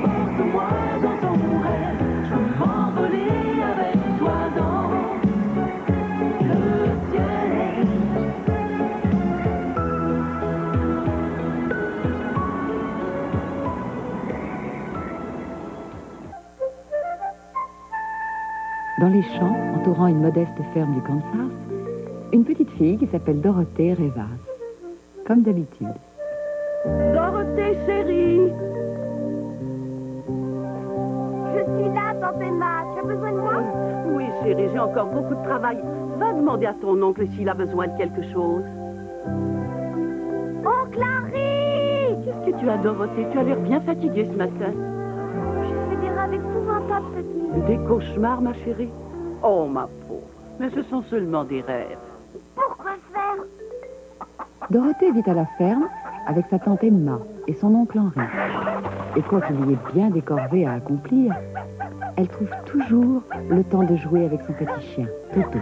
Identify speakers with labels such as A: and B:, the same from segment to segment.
A: porte-moi dans ton rêve. Je veux m'envoler avec toi dans le ciel.
B: Dans les champs, entourant une modeste ferme du Kansas, une petite fille qui s'appelle Dorothée rêvasse. Comme d'habitude.
A: Dorothée, chérie.
C: Je suis là, Tante Emma. Tu as besoin de moi?
A: Oui, chérie, j'ai encore beaucoup de travail. Va demander à ton oncle s'il a besoin de quelque chose.
C: Oncle Harry!
A: Qu'est-ce que tu as, Dorothée? Tu as l'air bien fatiguée ce matin.
C: J'ai fait des rêves épouvantables cette nuit.
A: Des cauchemars, ma chérie? Oh, ma pauvre. Mais ce sont seulement des rêves.
C: Pourquoi faire?
B: Dorothée vit à la ferme avec sa tante Emma et son oncle Henri. Et quoiqu'il y ait bien des corvées à accomplir, elle trouve toujours le temps de jouer avec son petit chien, Toto.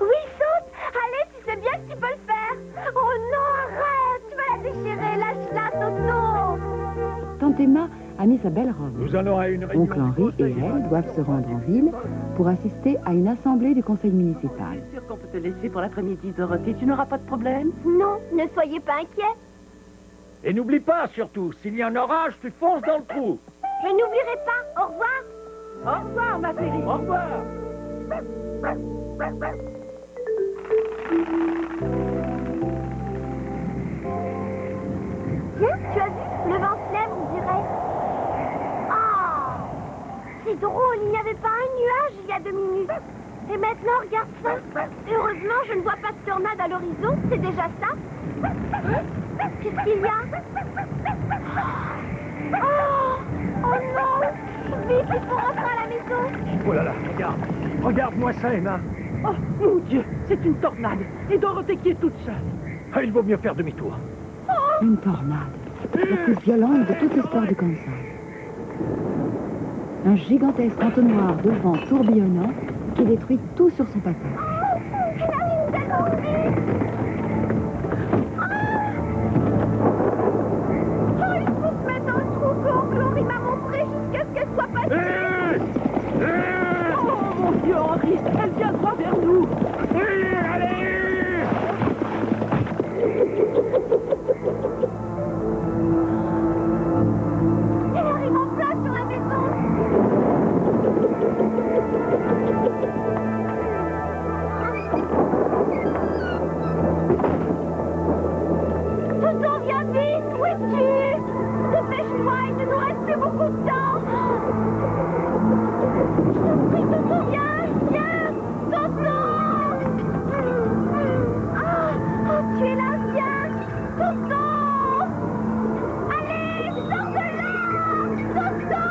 C: Oui, saute! Allez, tu sais bien que tu peux le faire! Oh non, arrête! Tu vas la déchirer! Lâche-la, Toto!
B: Tante Emma a mis sa belle robe.
D: Nous allons à une réunion.
B: Oncle Henri et elle doivent se rendre en ville pour assister à une assemblée du conseil municipal.
A: Je suis sûre qu'on peut te laisser pour l'après-midi, Dorothée. Tu n'auras pas de problème?
C: Non, ne soyez pas inquiets.
D: Et n'oublie pas, surtout, s'il y a un orage, tu fonces dans le trou.
C: Je n'oublierai pas. Au revoir.
A: Au revoir, ma chérie.
D: Au revoir.
C: Tiens, tu as vu? Le vent se lève, on dirait. Ah! C'est drôle, il n'y avait pas un nuage il y a 2 minutes. Et maintenant, regarde ça. Heureusement, je ne vois pas de tornade à l'horizon, c'est déjà ça. Qu'est-ce qu'il y a? Oh! Oh non! Vite, il faut rentrer à la maison.
D: Oh là là, regarde. Regarde-moi ça, Emma.
A: Oh, mon Dieu, c'est une tornade. Et Dorothée qui est toute seule.
D: Ah, il vaut mieux faire demi-tour.
B: Une tornade, la plus violente de toute l'histoire du Kansas. Un gigantesque entonnoir de vent tourbillonnant qui détruit tout sur son passage.
C: Elle arrive tellement vite. Oh, il faut se mettre dans le trou qu'Oncle Henri m'a montré jusqu'à ce qu'elle soit passée.
A: Oh, mon Dieu, Henri, elle vient droit vers nous.
C: Elle arrive en place sur la maison. Toto, viens vite. Où es-tu? Dépêche-toi, il ne nous reste plus beaucoup de temps. Je t'en prie, Toto, viens. Toto. Oh, tu es là, viens. Toto. Allez, sors de là. Toto.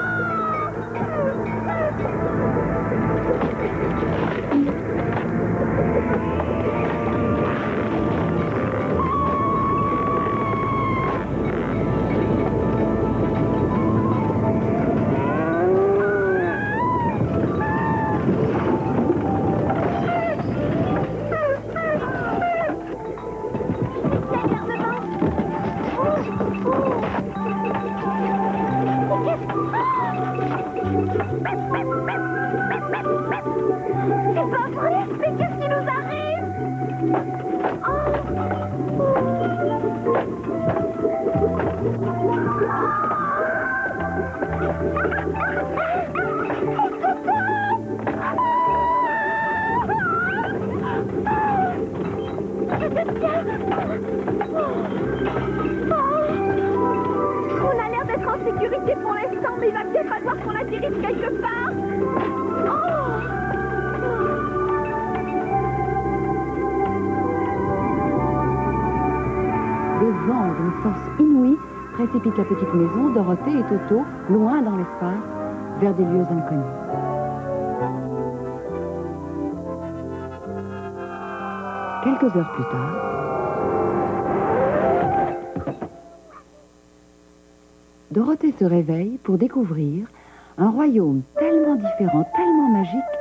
C: C'est pas vrai, mais qu'est-ce qui nous arrive? On a l'air d'être en sécurité pour l'instant, mais il va bien falloir qu'on atterrisse quelque part.
B: Des vents d'une force inouïe précipitent la petite maison, Dorothée et Toto, loin dans l'espace, vers des lieux inconnus. Quelques heures plus tard, Dorothée se réveille pour découvrir un royaume tellement différent, tellement magique,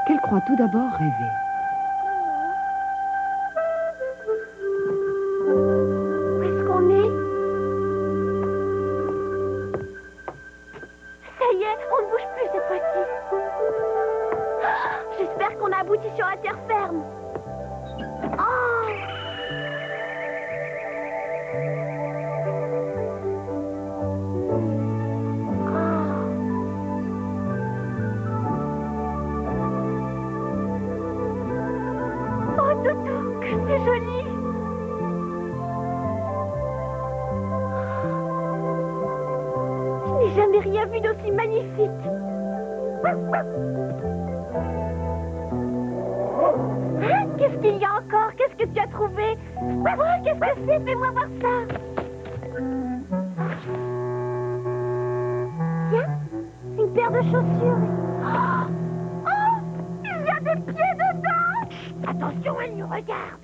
B: qu'elle croit tout d'abord rêver.
C: Où est-ce qu'on est? J'ai jamais rien vu d'aussi magnifique. Hein? Qu'est-ce qu'il y a encore? Qu'est-ce que tu as trouvé? Oh, qu'est-ce que c'est? Fais-moi voir ça. Tiens, une paire de chaussures. Oh, il y a des pieds dedans. Chut, attention, elle nous regarde.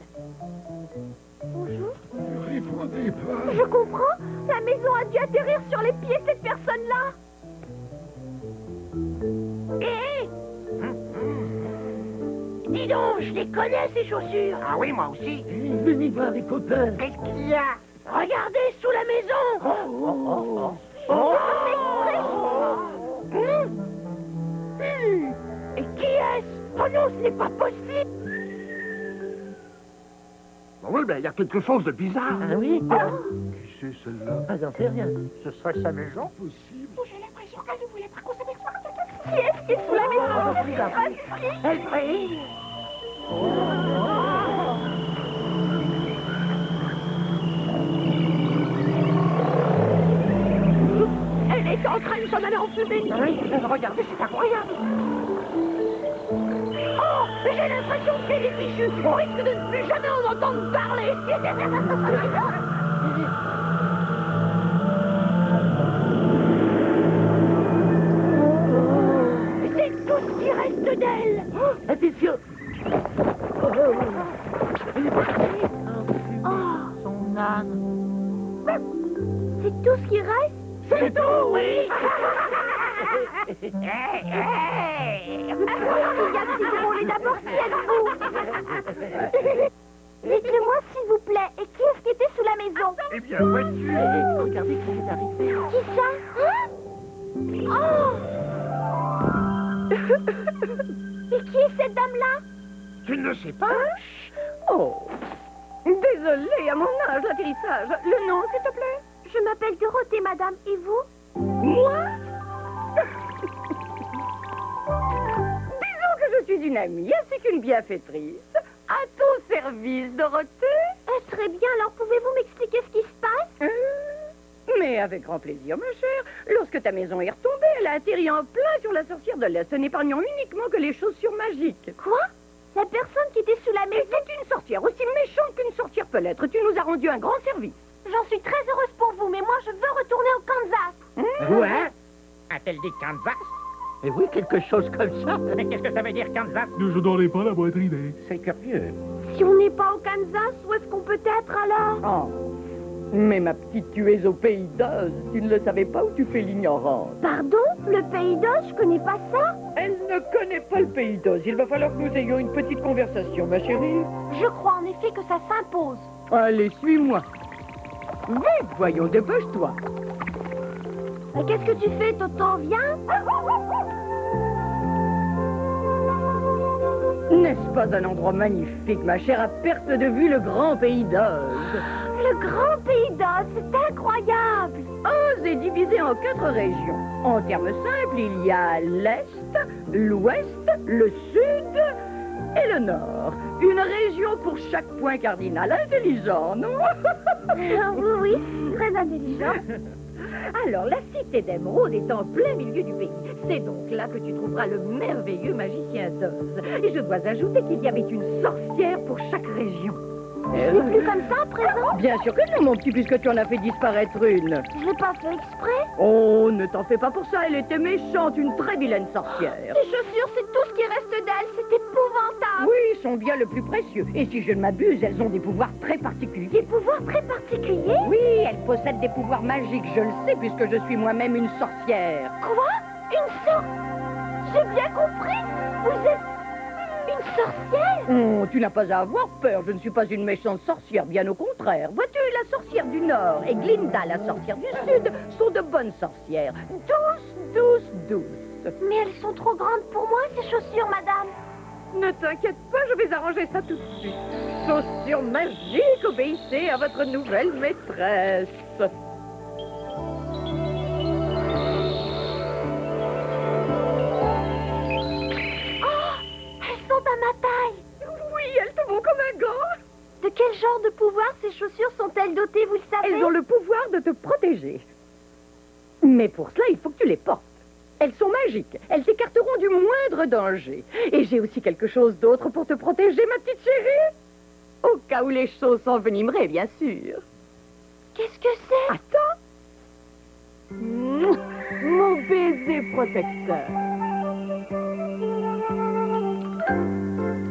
C: Bonjour.
E: Ne répondez pas.
C: Je comprends. La maison a dû atterrir sur les pieds de cette personne-là. Hé! Dis donc, je les connais, ces chaussures.
D: Ah oui, moi aussi.
A: Venez voir les copains.
D: Qu'est-ce qu'il y a?
C: Regardez, sous la maison. Et qui est-ce? Oh non, ce n'est pas possible.
E: Oui, mais il y a quelque chose de bizarre.
A: Ah oui?
E: Qui c'est celle-là?
A: Ah, j'en sais rien.
D: Ce serait sa maison?
E: Possible.
C: J'ai l'impression qu'elle ne voulait pas qu'on s'aperçoive. Qui est-ce qui est sous la maison?
A: Elle brille.
C: Elle est en train de s'en aller en fumée.
A: Oui, regardez, c'est incroyable.
C: Oh, j'ai l'impression qu'elle est fichue. On risque de ne plus jamais en entendre parler. C'est tout ce qui reste d'elle.
A: Attention.
D: Son âne.
C: C'est tout ce qui reste?
A: C'est tout, oui.
C: Il y a si drôle et d'abord qui êtes-vous? Dites-le-moi s'il vous plaît. Et qui est-ce qui était sous la maison?
E: Eh bien, vois-tu.
A: Regardez ce qui est arrivé.
C: Qui ça? Hein? Oh! Et qui est cette dame-là?
E: Tu ne sais pas?
B: Oh, désolée, à mon âge, l'atterrissage. Le nom, s'il te plaît?
C: Je m'appelle Dorothée, madame. Et vous?
B: Moi? Disons que je suis une amie ainsi qu'une bienfaitrice. À ton service, Dorothée.
C: Très bien. Alors, pouvez-vous m'expliquer ce qui se passe?
B: Mais avec grand plaisir, ma chère. Lorsque ta maison est retombée, elle a atterri en plein sur la sorcière de l'Est, n'épargnant uniquement que les chaussures magiques.
C: Quoi? La personne qui était sous la
B: Et
C: maison?
B: c'est une sorcière, aussi méchante qu'une sorcière peut l'être. Tu nous as rendu un grand service.
C: J'en suis très heureuse pour vous, mais moi, je veux retourner au Kansas.
D: Ouais? A-t-elle dit Kansas?
A: Et oui, quelque chose comme ça.
D: Mais qu'est-ce que ça veut dire, Kansas?
E: Ne je n'en ai pas la moindre idée.
D: C'est curieux.
C: Si on n'est pas au Kansas, où est-ce qu'on peut être alors?
B: Oh. Mais ma petite, tu es au pays d'Oz. Tu ne le savais pas ou tu fais l'ignorante?
C: Pardon? Le pays d'Oz, je connais pas ça.
B: Elle ne connaît pas le pays d'Oz. Il va falloir que nous ayons une petite conversation, ma chérie.
C: Je crois en effet que ça s'impose.
B: Allez, suis-moi. Vite, voyons, dépêche-toi.
C: Mais qu'est-ce que tu fais, Toto? Viens.
B: N'est-ce pas un endroit magnifique, ma chère, à perte de vue, le grand pays d'Oz?
C: Le grand pays d'Oz, c'est incroyable.
B: Oz est divisé en 4 régions. En termes simples, il y a l'Est, l'Ouest, le Sud et le Nord. Une région pour chaque point cardinal. Intelligent, non?
C: Oui, très intelligent.
B: Alors, la cité d'Émeraude est en plein milieu du pays. C'est donc là que tu trouveras le merveilleux magicien d'Oz. Et je dois ajouter qu'il y avait une sorcière pour chaque région.
C: C'est plus comme ça à présent?
B: Bien sûr que non, mon petit, puisque tu en as fait disparaître une.
C: Je l'ai pas fait exprès.
B: Oh, ne t'en fais pas pour ça, elle était méchante, une très vilaine sorcière.
C: Ces chaussures, c'est tout ce qui reste d'elle. C'est épouvantable.
B: Oui, son bien le plus précieux. Et si je ne m'abuse, elles ont des pouvoirs très
C: Des
B: particuliers.
C: pouvoirs très particuliers?
B: Oui, elles possèdent des pouvoirs magiques, je le sais, puisque je suis moi-même une sorcière.
C: Quoi? Une sorte? J'ai bien compris. Vous êtes une sorcière?
B: Oh, tu n'as pas à avoir peur, je ne suis pas une méchante sorcière, bien au contraire. Vois-tu, la sorcière du Nord et Glinda, la sorcière du Sud, sont de bonnes sorcières. Douces, douces, douces.
C: Mais elles sont trop grandes pour moi, ces chaussures, madame.
B: Ne t'inquiète pas, je vais arranger ça tout de suite. Chaussures magiques, obéissez à votre nouvelle maîtresse.
C: Elles sont à ma taille.
B: Oui, elles te vont comme un gant.
C: De quel genre de pouvoir ces chaussures sont-elles dotées, vous le savez?
B: Elles ont le pouvoir de te protéger.
F: Mais pour cela, il faut que tu les portes. Elles sont magiques. Elles t'écarteront du moindre danger. Et j'ai aussi quelque chose d'autre pour te protéger, ma petite chérie. Au cas où les choses s'envenimeraient, bien sûr.
C: Qu'est-ce que c'est?
F: Attends.
A: Mon baiser protecteur.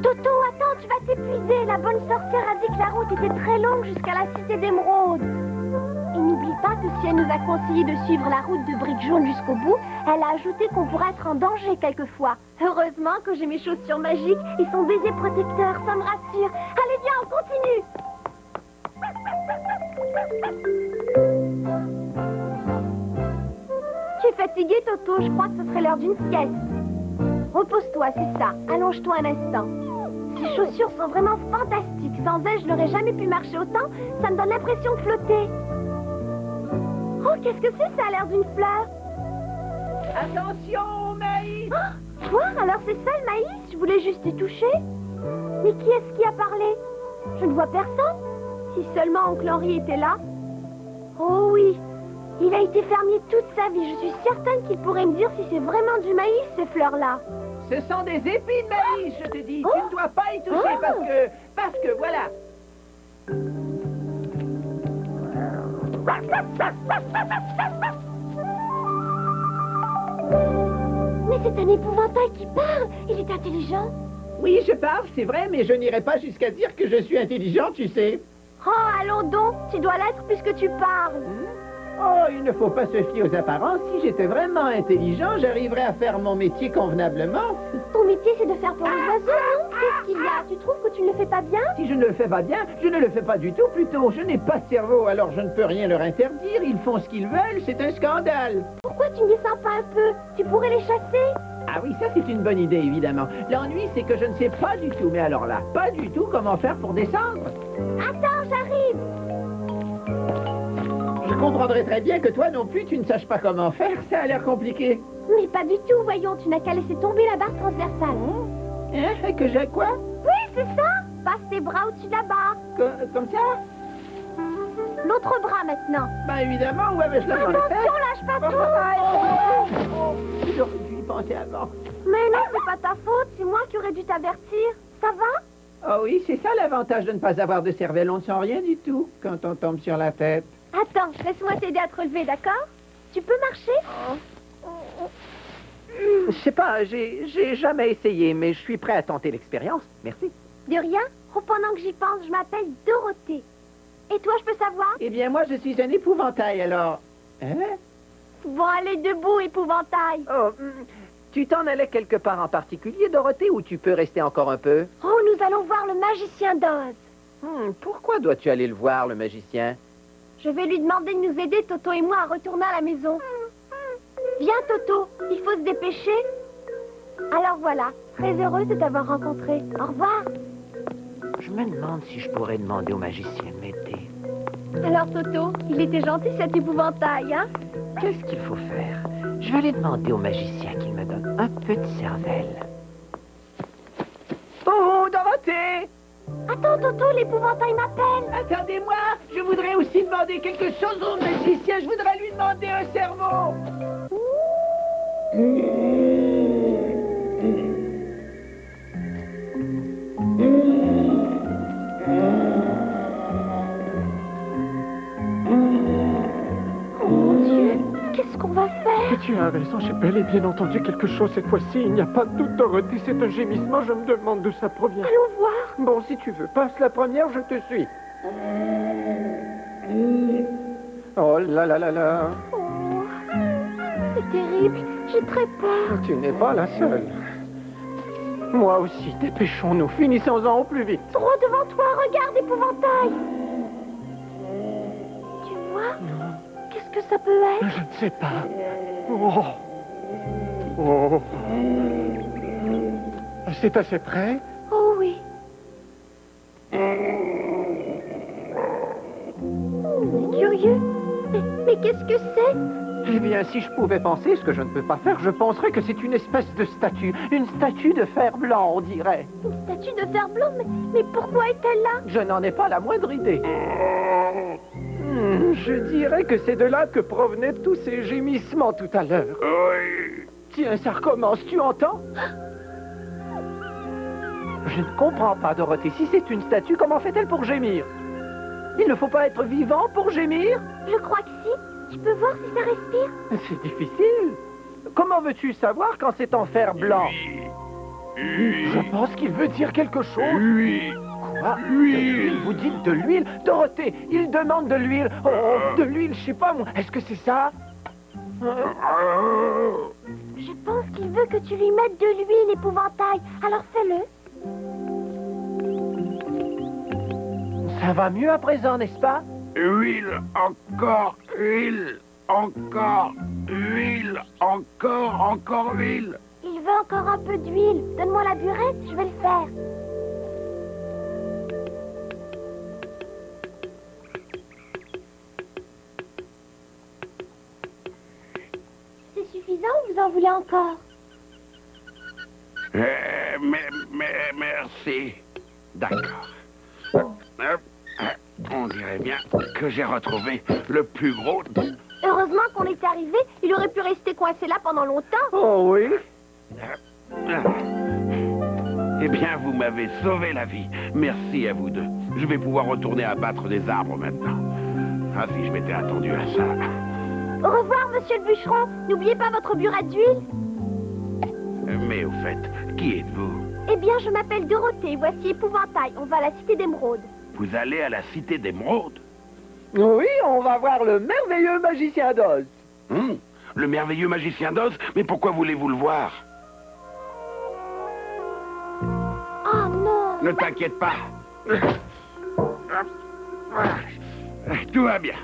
C: Toto, attends, tu vas t'épuiser. La bonne sorcière a dit que la route était très longue jusqu'à la cité d'Émeraude. Et n'oublie pas que si elle nous a conseillé de suivre la route de Brique Jaune jusqu'au bout, elle a ajouté qu'on pourrait être en danger quelquefois. Heureusement que j'ai mes chaussures magiques et son baiser protecteur, ça me rassure. Allez, viens, on continue. Tu es fatigué, Toto, je crois que ce serait l'heure d'une sieste. Repose-toi, c'est ça. Allonge-toi un instant. Ces chaussures sont vraiment fantastiques. Sans elles, je n'aurais jamais pu marcher autant. Ça me donne l'impression de flotter. Oh, qu'est-ce que c'est? Ça a l'air d'une fleur.
F: Attention, maïs.
C: Oh, quoi? Alors c'est ça le maïs? Je voulais juste y toucher. Mais qui est-ce qui a parlé? Je ne vois personne. Si seulement oncle Henri était là. Oh oui, il a été fermier toute sa vie. Je suis certaine qu'il pourrait me dire si c'est vraiment du maïs, ces fleurs-là.
F: Ce sont des épis de maïs, je te dis. Tu ne dois pas y toucher parce que, voilà.
C: Mais c'est un épouvantail qui parle. Il est intelligent.
G: Oui, je parle, c'est vrai, mais je n'irai pas jusqu'à dire que je suis intelligent, tu sais.
C: Oh, allons donc. Tu dois l'être puisque tu parles.
G: Oh, il ne faut pas se fier aux apparences. Si j'étais vraiment intelligent, j'arriverais à faire mon métier convenablement.
C: Ton métier, c'est de faire pour les oiseaux, non? Qu'est-ce qu'il y a? Tu trouves que tu ne le fais pas bien?
G: Si je ne le fais pas bien, je ne le fais pas du tout, plutôt. Je n'ai pas de cerveau, alors je ne peux rien leur interdire. Ils font ce qu'ils veulent, c'est un scandale.
C: Pourquoi tu ne descends pas un peu? Tu pourrais les chasser?
G: Ah oui, ça c'est une bonne idée, évidemment. L'ennui, c'est que je ne sais pas du tout, mais alors là, pas du tout comment faire pour descendre.
C: Attends, j'arrive.
G: Je comprendrais très bien que toi non plus, tu ne saches pas comment faire. Ça a l'air compliqué.
C: Mais pas du tout, voyons. Tu n'as qu'à laisser tomber la barre transversale.
G: Hein? Que j'ai quoi?
C: Oui, c'est ça. Passe tes bras au-dessus de la barre.
G: Comme ça?
C: L'autre bras maintenant.
G: Ben évidemment, ouais, mais je l'avais fait.
C: Attention, lâche pas tout.
G: J'aurais dû y penser avant.
C: Mais non, c'est pas ta faute. C'est moi qui aurais dû t'avertir. Ça va?
G: Oh oui, c'est ça l'avantage de ne pas avoir de cervelle. On ne sent rien du tout quand on tombe sur la tête.
C: Attends, laisse-moi t'aider à te relever, d'accord? Tu peux marcher?
F: Je sais pas, j'ai jamais essayé, mais je suis prêt à tenter l'expérience. Merci.
C: De rien. Oh, pendant que j'y pense, je m'appelle Dorothée. Et toi, je peux savoir?
G: Eh bien, moi, je suis un épouvantail, alors... Hein?
C: Bon, allez, debout, épouvantail.
F: Oh, tu t'en allais quelque part en particulier, Dorothée, ou tu peux rester encore un peu?
C: Oh, nous allons voir le magicien d'Oz.
F: Pourquoi dois-tu aller le voir, le magicien?
C: Je vais lui demander de nous aider, Toto et moi, à retourner à la maison. Viens, Toto, il faut se dépêcher. Alors voilà, très heureuse de t'avoir rencontré. Au revoir.
F: Je me demande si je pourrais demander au magicien de m'aider.
C: Alors, Toto, il était gentil cet épouvantail, hein?
F: Qu'est-ce qu'il faut faire? Je vais aller demander au magicien qu'il me donne un peu de cervelle. Oh, Dorothée!
C: Attends, Toto, l'épouvantail m'appelle.
G: Attendez-moi, je voudrais aussi demander quelque chose au magicien. Je voudrais lui demander un cerveau.
C: Mon Dieu, qu'est-ce qu'on va faire?
H: Tu as raison, j'ai bel et bien entendu quelque chose cette fois-ci. Il n'y a pas de doute, Dorothée, c'est un gémissement. Je me demande d'où ça provient.
C: Allons voir.
H: Bon, si tu veux, passe la première, je te suis. Oh là là là là.
C: Oh, c'est terrible, j'ai très peur.
H: Tu n'es pas la seule. Moi aussi, dépêchons-nous, finissons-en au plus vite.
C: Droit devant toi, regarde, épouvantail. Tu vois? Qu'est-ce que ça peut être?
H: Je ne sais pas. Oh. Oh. C'est assez près?
C: Oh oui. C'est curieux. Mais qu'est-ce que c'est?
H: Eh bien, si je pouvais penser, ce que je ne peux pas faire, je penserais que c'est une espèce de statue. Une statue de fer blanc, on dirait.
C: Une statue de fer blanc? Mais pourquoi est-elle là?
H: Je n'en ai pas la moindre idée. Je dirais que c'est de là que provenaient tous ces gémissements tout à l'heure.
E: Oui.
H: Tiens, ça recommence, tu entends? Je ne comprends pas, Dorothée. Si c'est une statue, comment fait-elle pour gémir? Il ne faut pas être vivant pour gémir?
C: Je crois que si. Tu peux voir si ça respire?
H: C'est difficile. Comment veux-tu savoir quand c'est en fer blanc?
E: Oui.
H: Je pense qu'il veut dire quelque chose.
E: Oui.
H: Quoi?
E: L'huile.
H: De l'huile? Vous dites de l'huile? Dorothée, il demande de l'huile. Oh, de l'huile, je sais pas moi. Est-ce que c'est ça?
C: Je pense qu'il veut que tu lui mettes de l'huile, épouvantail. Alors fais-le.
H: Ça va mieux à présent, n'est-ce pas?
E: Huile, encore huile, encore huile, encore huile.
C: Il veut encore un peu d'huile. Donne-moi la burette, je vais le faire. C'est suffisant ou vous en voulez encore?
E: Merci. D'accord. On dirait bien que j'ai retrouvé le plus gros.
C: Heureusement qu'on est arrivé. Il aurait pu rester coincé là pendant longtemps.
H: Oh oui.
E: Eh bien, vous m'avez sauvé la vie. Merci à vous deux. Je vais pouvoir retourner abattre des arbres maintenant. Ah, si je m'étais attendu à ça.
C: Au revoir, monsieur le bûcheron. N'oubliez pas votre burette d'huile.
E: Mais au fait, qui êtes-vous?
C: Eh bien, je m'appelle Dorothée. Voici Épouvantail. On va à la cité d'Émeraude.
E: Vous allez à la cité d'Émeraude?
H: Oui, on va voir le merveilleux magicien d'Oz.
E: Le merveilleux magicien d'Oz? Mais pourquoi voulez-vous le voir?
C: Oh non!
E: Ne t'inquiète pas. Tout va bien.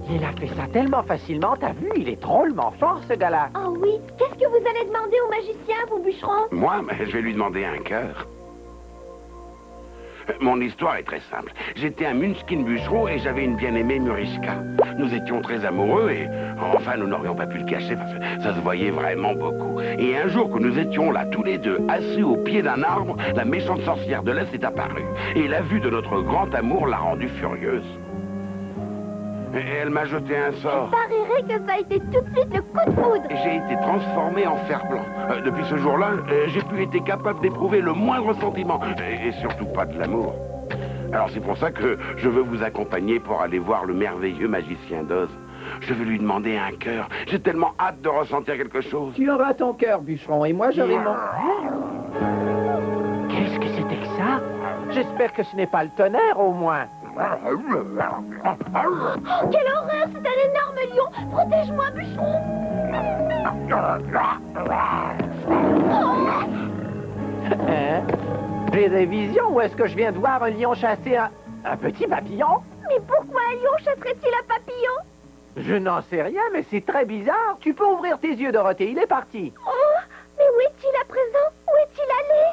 H: Il a fait ça tellement facilement, t'as vu? Il est drôlement fort, ce gars-là.
C: Oh oui. Qu'est-ce que vous allez demander au magicien, vous bûcherons?
E: Moi, je vais lui demander un cœur. Mon histoire est très simple. J'étais un Munchkin bûcheron et j'avais une bien-aimée Muriska. Nous étions très amoureux et enfin nous n'aurions pas pu le cacher parce que ça se voyait vraiment beaucoup. Et un jour que nous étions là tous les deux assis au pied d'un arbre, la méchante sorcière de l'Est est apparue. Et la vue de notre grand amour l'a rendue furieuse. Et elle m'a jeté un sort.
C: Il parierait que ça a été tout de suite le coup de foudre.
E: Et j'ai été transformé en fer blanc. Depuis ce jour-là, j'ai pu être capable d'éprouver le moindre sentiment. Et surtout pas de l'amour. Alors c'est pour ça que je veux vous accompagner pour aller voir le merveilleux magicien d'Oz. Je veux lui demander un cœur. J'ai tellement hâte de ressentir quelque chose.
G: Tu auras ton cœur, bûcheron, et moi j'aurai mon...
H: Qu'est-ce que c'était que ça? J'espère que ce n'est pas le tonnerre, au moins.
C: Oh, quelle horreur! C'est un énorme lion! Protège-moi, bûcheron!
H: Hein? J'ai des visions ou est-ce que je viens de voir un lion chasser un petit papillon?
C: Mais pourquoi un lion chasserait-il un papillon?
H: Je n'en sais rien, mais c'est très bizarre. Tu peux ouvrir tes yeux, Dorothée, il est parti.
C: Oh, mais où est-il à présent? Où est-il allé?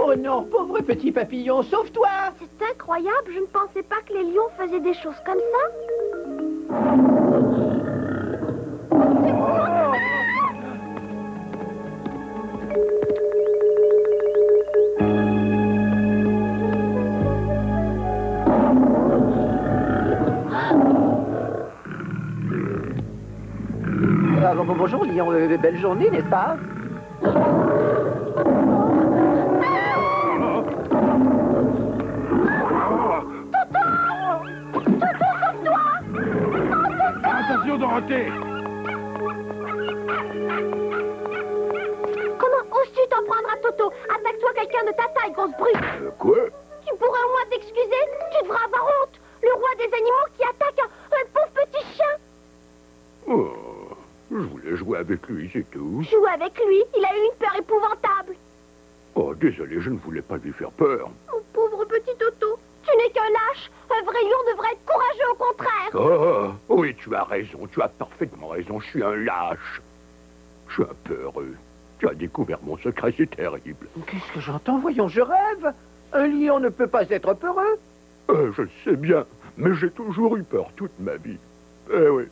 G: Oh non, pauvre petit papillon, sauve-toi!
C: C'est incroyable, je ne pensais pas que les lions faisaient des choses comme ça.
H: Bonjour, lion, belle journée, n'est-ce pas?
E: Attention, Dorothée!
C: Comment oses-tu t'en prendre à Toto? Attaque-toi quelqu'un de ta taille, grosse brute!
E: Quoi?
C: Tu pourrais au moins t'excuser? Tu devras avoir honte! Le roi des animaux qui attaque un pauvre petit chien!
E: Oh, je voulais jouer avec lui, c'est tout.
C: Joue avec lui, il a eu une peur épouvantable!
E: Oh, désolé, je ne voulais pas lui faire peur.
C: Mon pauvre petit Toto, tu n'es qu'un lâche! Un vrai lion devrait être courageux au contraire!
E: Oh, oui, tu as raison, tu as parfaitement raison, je suis un lâche. Je suis un peu heureux. Tu as découvert mon secret, c'est terrible.
H: Qu'est-ce que j'entends? Voyons, je rêve. Un lion ne peut pas être peureux.
E: Je le sais bien, mais j'ai toujours eu peur toute ma vie. Eh oui.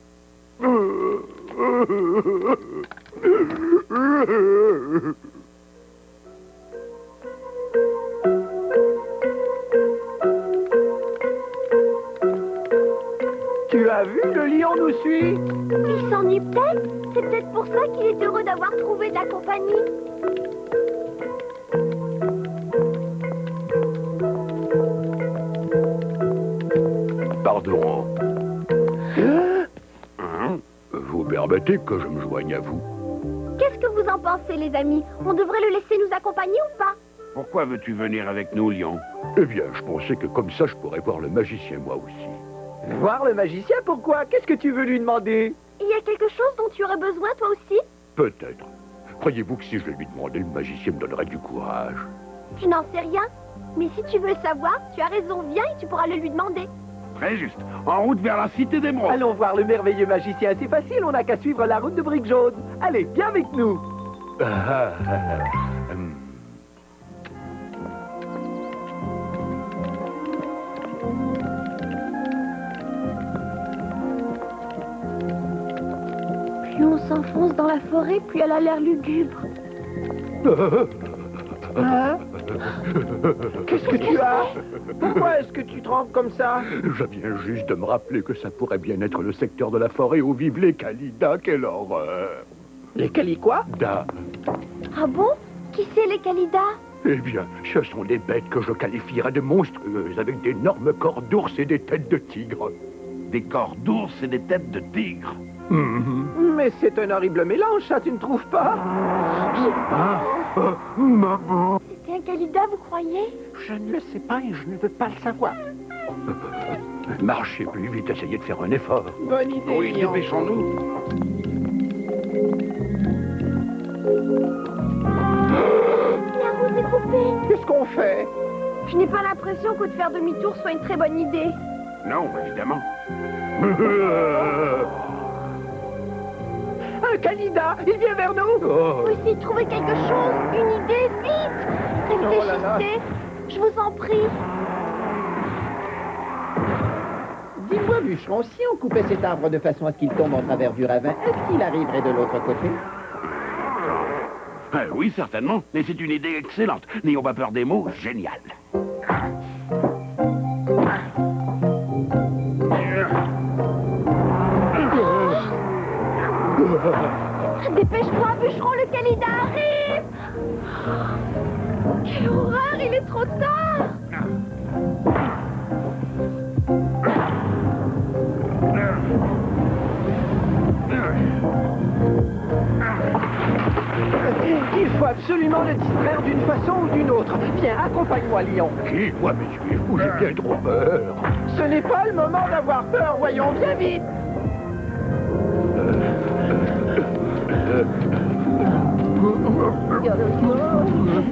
H: Tu as vu, le lion nous suit.
C: Il s'ennuie peut-être. C'est peut-être pour ça qu'il est heureux d'avoir trouvé de la compagnie.
I: Pardon. Vous permettez que je me joigne à vous?
C: Qu'est-ce que vous en pensez, les amis? On devrait le laisser nous accompagner ou pas?
E: Pourquoi veux-tu venir avec nous, Lion?
I: Eh bien, je pensais que comme ça, je pourrais voir le magicien moi aussi.
H: Voir le magicien, pourquoi? Qu'est-ce que tu veux lui demander?
C: Il y a quelque chose dont tu aurais besoin, toi aussi?
I: Peut-être. Croyez-vous que si je lui demandais, le magicien me donnerait du courage?
C: Je n'en sais rien. Mais si tu veux le savoir, tu as raison, viens et tu pourras le lui demander.
E: Très juste. En route vers la cité d'émeraude.
H: Allons voir le merveilleux magicien, c'est facile, on n'a qu'à suivre la route de briques jaunes. Allez, viens avec nous.
C: Puis on s'enfonce dans la forêt, puis elle a l'air lugubre.
H: Hein? Qu'est-ce que tu as? Pourquoi est-ce que tu trembles comme ça?
I: Je viens juste de me rappeler que ça pourrait bien être le secteur de la forêt où vivent les Calidas. Quelle horreur!
H: Les Cali quoi?
I: Da.
C: Ah bon? Qui c'est les Calidas?
I: Eh bien, ce sont des bêtes que je qualifierais de monstrueuses, avec d'énormes corps d'ours et des têtes de tigre.
E: Des corps d'ours et des têtes de tigre.
H: Mais c'est un horrible mélange, ça, tu ne trouves pas?
I: Maman!
C: C'était un Calida, vous croyez?
H: Je ne le sais pas et je ne veux pas le savoir.
I: Marchez plus vite, essayez de faire un effort.
H: Bonne idée,
E: Oui,
H: Lion.
E: dépêchons-nous.
C: La route est coupée.
H: Qu'est-ce qu'on fait?
C: Je n'ai pas l'impression que de faire demi-tour soit une très bonne idée.
E: Non, évidemment.
H: Un candidat, il vient vers nous.
C: Faut essayer de trouver quelque chose, une idée, vite.
H: Oh là là.
C: Réfléchissez, je vous en prie.
G: Dis-moi, bûcheron, si on coupait cet arbre de façon à ce qu'il tombe en travers du ravin, est-ce qu'il arriverait de l'autre côté?
E: Oui, certainement. Mais c'est une idée excellente. N'ayons pas peur des mots, génial.
C: Dépêche-toi, bûcheron, le Calida arrive. Quelle horreur, il est trop tard.
H: Il faut absolument le distraire d'une façon ou d'une autre. Viens, accompagne-moi, Lion.
I: Qui? Moi, mais suivez-vous, j'ai bien trop peur.
H: Ce n'est pas le moment d'avoir peur, voyons, viens vite.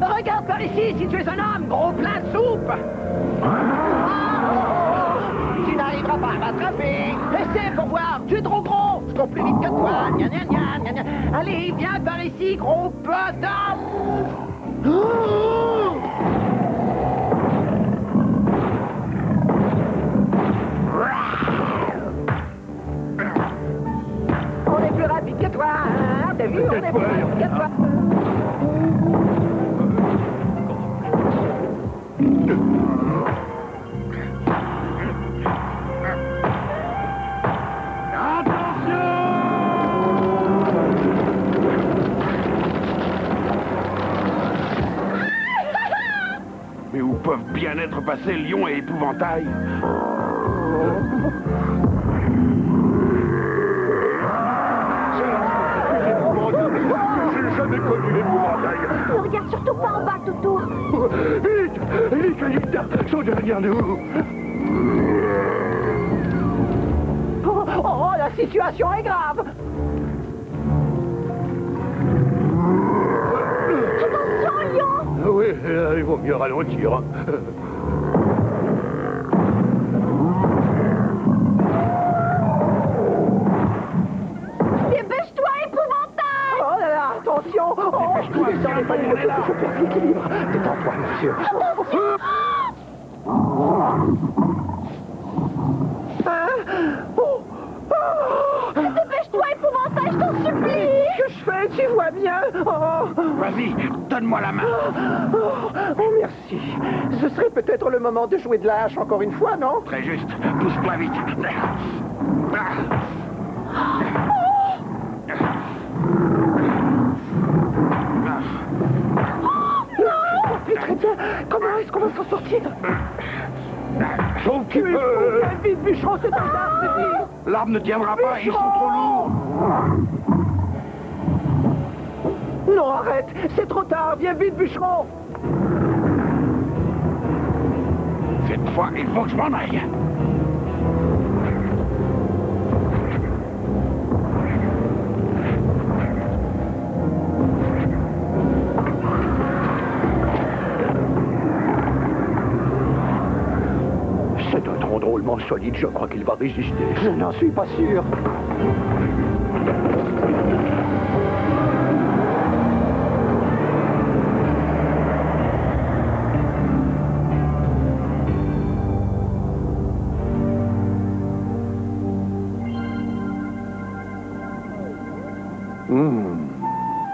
H: Regarde par ici si tu es un homme, gros plein de soupe. Tu n'arriveras pas à m'attraper. Essaie pour voir, tu es trop gros. Je cours plus vite que toi. Gna, gna, gna, gna, gna. Allez, viens par ici, gros pedant. On est plus rapide que toi, hein? T'as vu, on est plus rapide que toi.
E: Mais où peuvent bien être passés Lion et Épouvantail?
I: J'ai jamais connu l'épouvantail.
C: Ne regarde surtout pas en bas, Toto.
I: Vite! Les Calidas sont derrière nous.
H: Oh, la situation est grave.
C: Attention, Lion.
I: Oui, il vaut mieux ralentir.
C: Dépêche-toi, épouvantail.
H: Oh là là, attention. Oh, descends les paliers, je perds l'équilibre. Détends-toi, monsieur. Hein? Oh. Oh.
C: Dépêche-toi, épouvantail, je t'en supplie.
H: Que que je fais, tu vois bien. Oh,
E: Vas-y, donne-moi la main.
H: oh, merci. Ce serait peut-être le moment de jouer de la hache encore une fois, non?
E: Très juste, pousse-toi vite.
H: Très bien. Comment est-ce qu'on va s'en sortir?
E: Sauf qu'il peut.
H: Vite, bûcheron, c'est un arbre.
E: L'arbre ne tiendra pas, ils sont trop lourds.
H: Non, arrête, c'est trop tard. Viens vite, bûcheron.
E: Cette fois, il faut que je m'en aille.
I: C'est un tronc drôlement solide, je crois qu'il va résister.
H: Je n'en suis pas sûr.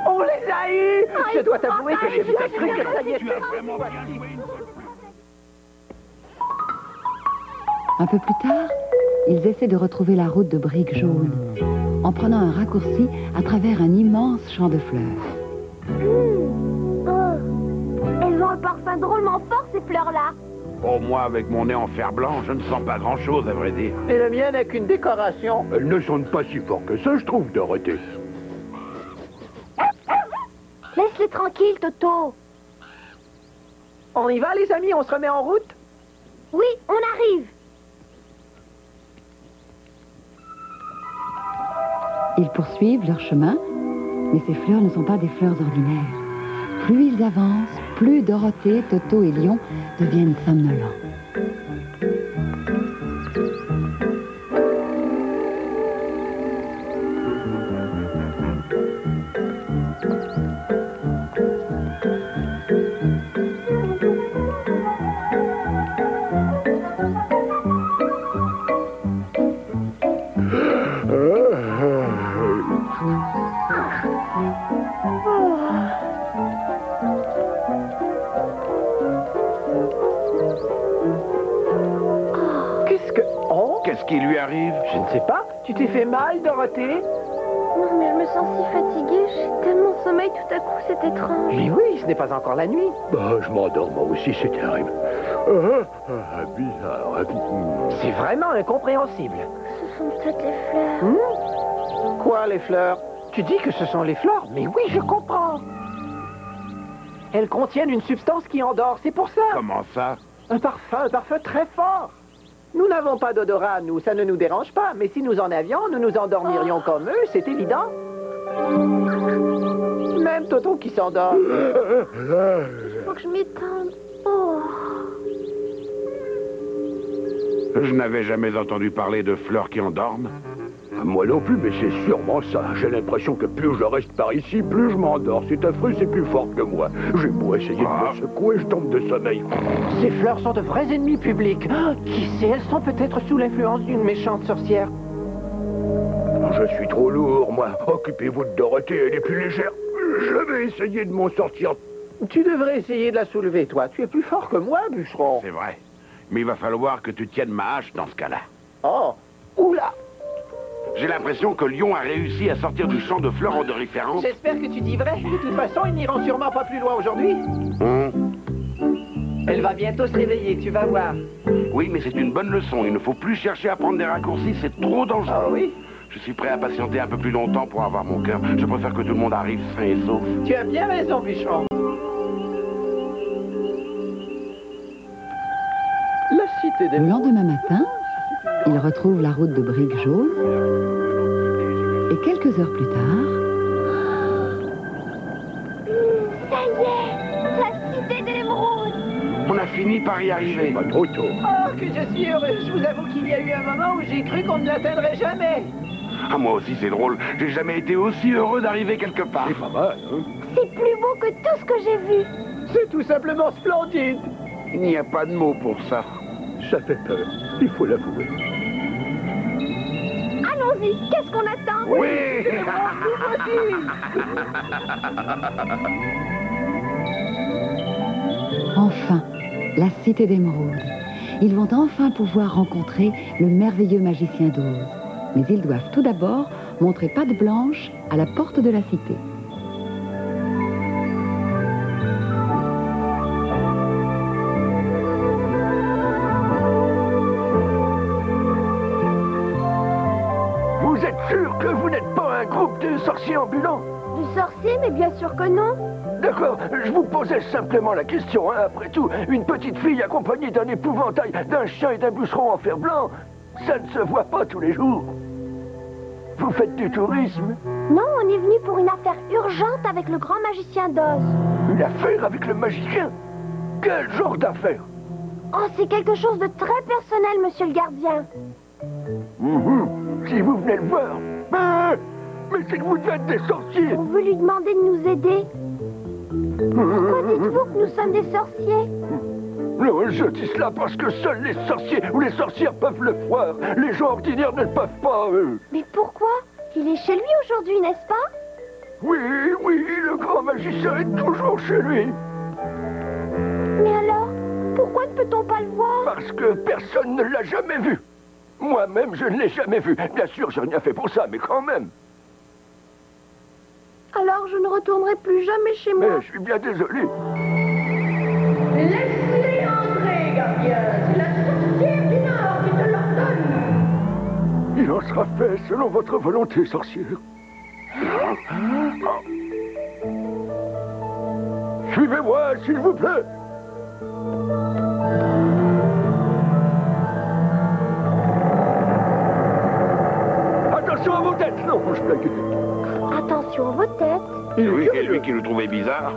H: On les a eus. Je dois t'avouer que j'ai bien cru que ça y était.
B: Un peu plus tard, ils essaient de retrouver la route de briques jaunes, en prenant un raccourci à travers un immense champ de fleurs.
C: Elles ont un parfum drôlement fort, ces fleurs-là.
E: Oh, moi, avec mon nez en fer blanc, je ne sens pas grand-chose, à vrai dire.
H: Et la mienne n'est qu'une décoration.
I: Elles ne sont pas si fortes que ça, je trouve, Dorothée.
C: Laisse-les tranquilles, Toto.
H: On y va, les amis, on se remet en route?
C: Oui, on arrive.
B: Ils poursuivent leur chemin, mais ces fleurs ne sont pas des fleurs ordinaires. Plus ils avancent, plus Dorothée, Toto et Lion deviennent somnolents.
E: Qu'est-ce qui lui arrive?
H: Je ne sais pas. Tu t'es fait mal, Dorothée?
C: Non, mais je me sens si fatiguée. J'ai tellement sommeil tout à coup, c'est étrange.
H: Mais oui, ce n'est pas encore la nuit.
I: Bah, je m'endors moi aussi, c'est terrible. Bizarre.
H: C'est vraiment incompréhensible.
C: Ce sont peut-être les fleurs.
H: Quoi, les fleurs? Tu dis que ce sont les fleurs? Mais oui, je comprends. Elles contiennent une substance qui endort, c'est pour ça.
E: Comment ça?
H: Un parfum très fort. Nous n'avons pas d'odorat, nous, ça ne nous dérange pas. Mais si nous en avions, nous nous endormirions comme eux, c'est évident. Même Toto qui s'endort.
C: Il faut que je m'étende. Oh.
E: Je n'avais jamais entendu parler de fleurs qui endorment.
I: Moi non plus, mais c'est sûrement ça. J'ai l'impression que plus je reste par ici, plus je m'endors. C'est affreux, c'est plus fort que moi. J'ai beau essayer de me secouer, je tombe de sommeil.
H: Ces fleurs sont de vrais ennemis publics. Qui sait, elles sont peut-être sous l'influence d'une méchante sorcière.
I: Je suis trop lourd, moi. Occupez-vous de Dorothée, elle est plus légère. Je vais essayer de m'en sortir.
H: Tu devrais essayer de la soulever, toi. Tu es plus fort que moi, bûcheron.
E: C'est vrai. Mais il va falloir que tu tiennes ma hache dans ce cas-là.
H: Oh, oula.
E: J'ai l'impression que Lion a réussi à sortir du champ de fleurs odoriférantes.
H: J'espère que tu dis vrai. De toute façon, ils n'iront sûrement pas plus loin aujourd'hui. Elle va bientôt se réveiller, tu vas voir.
E: Oui, mais c'est une bonne leçon. Il ne faut plus chercher à prendre des raccourcis, c'est trop dangereux.
H: Ah oui?
E: Je suis prêt à patienter un peu plus longtemps pour avoir mon cœur. Je préfère que tout le monde arrive sain et sauf.
H: Tu as bien raison, bûcheron. La cité des...
B: Le lendemain matin, ils retrouvent la route de briques jaunes. Et quelques heures plus tard...
C: Ça y est, la cité de l'émeraude.
E: On a fini par y arriver.
I: Pas trop tôt.
H: Oh, que je suis heureux. Je vous avoue qu'il y a eu un moment où j'ai cru qu'on ne l'atteindrait jamais.
E: Ah, moi aussi, c'est drôle. J'ai jamais été aussi heureux d'arriver quelque part.
I: C'est pas mal, hein?
C: C'est plus beau que tout ce que j'ai vu.
H: C'est tout simplement splendide.
E: Il n'y a pas de mots pour ça.
I: Ça fait peur, il faut l'avouer.
C: Allons Allons-y, qu'est-ce qu'on attend?
E: Oui.
B: Enfin, la cité d'émeraude. Ils vont enfin pouvoir rencontrer le merveilleux magicien d'Oz. Mais ils doivent tout d'abord montrer patte blanche à la porte de la cité.
I: Vous êtes sûr que vous n'êtes pas un groupe de sorciers ambulants?
C: Du sorcier, mais bien sûr que non.
I: D'accord, je vous posais simplement la question, hein. Après tout, une petite fille accompagnée d'un épouvantail, d'un chien et d'un bûcheron en fer blanc, ça ne se voit pas tous les jours. Vous faites du tourisme?
C: Non, on est venu pour une affaire urgente avec le grand magicien d'Oz.
I: Une affaire avec le magicien? Quel genre d'affaire?
C: Oh, c'est quelque chose de très personnel, monsieur le gardien.
I: Si vous venez le voir. Mais c'est que vous êtes des sorciers.
C: On veut lui demander de nous aider. Pourquoi dites-vous que nous sommes des sorciers?
I: Non, je dis cela parce que seuls les sorciers ou les sorcières peuvent le voir. Les gens ordinaires ne le peuvent pas, eux.
C: Mais pourquoi? Il est chez lui aujourd'hui, n'est-ce pas?
I: Oui, le grand magicien est toujours chez lui.
C: Mais alors, pourquoi ne peut-on pas le voir?
I: Parce que personne ne l'a jamais vu. Moi-même, je ne l'ai jamais vu. Bien sûr, j'ai rien fait pour ça, mais quand même.
C: Alors je ne retournerai plus jamais chez moi.
I: Mais je suis bien désolé.
F: Laisse-les entrer, gardien. C'est la sorcière du Nord qui te l'ordonne.
I: Il en sera fait selon votre volonté, sorcière. Suivez-moi, s'il vous plaît. Attention à vos têtes. Non, je blague.
C: Attention à vos têtes.
E: Et oui, et lui qui nous trouvait bizarre.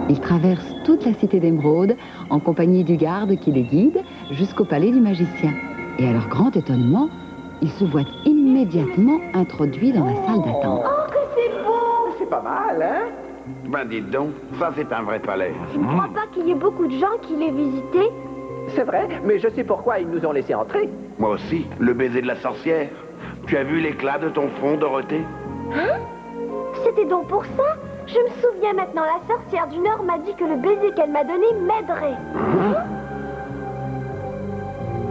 B: Ils traversent toute la cité d'émeraude en compagnie du garde qui les guide jusqu'au palais du magicien. Et à leur grand étonnement, ils se voient immédiatement introduits dans la salle d'attente.
C: Oh, que c'est beau!
H: C'est pas mal, hein?
E: Ben dites donc, ça c'est un vrai palais.
C: Je ne crois pas qu'il y ait beaucoup de gens qui l'aient visité.
H: C'est vrai, mais je sais pourquoi ils nous ont laissé entrer.
E: Moi aussi, le baiser de la sorcière. Tu as vu l'éclat de ton front, Dorothée?
C: Hein? C'était donc pour ça? Je me souviens maintenant, la sorcière du Nord m'a dit que le baiser qu'elle m'a donné m'aiderait.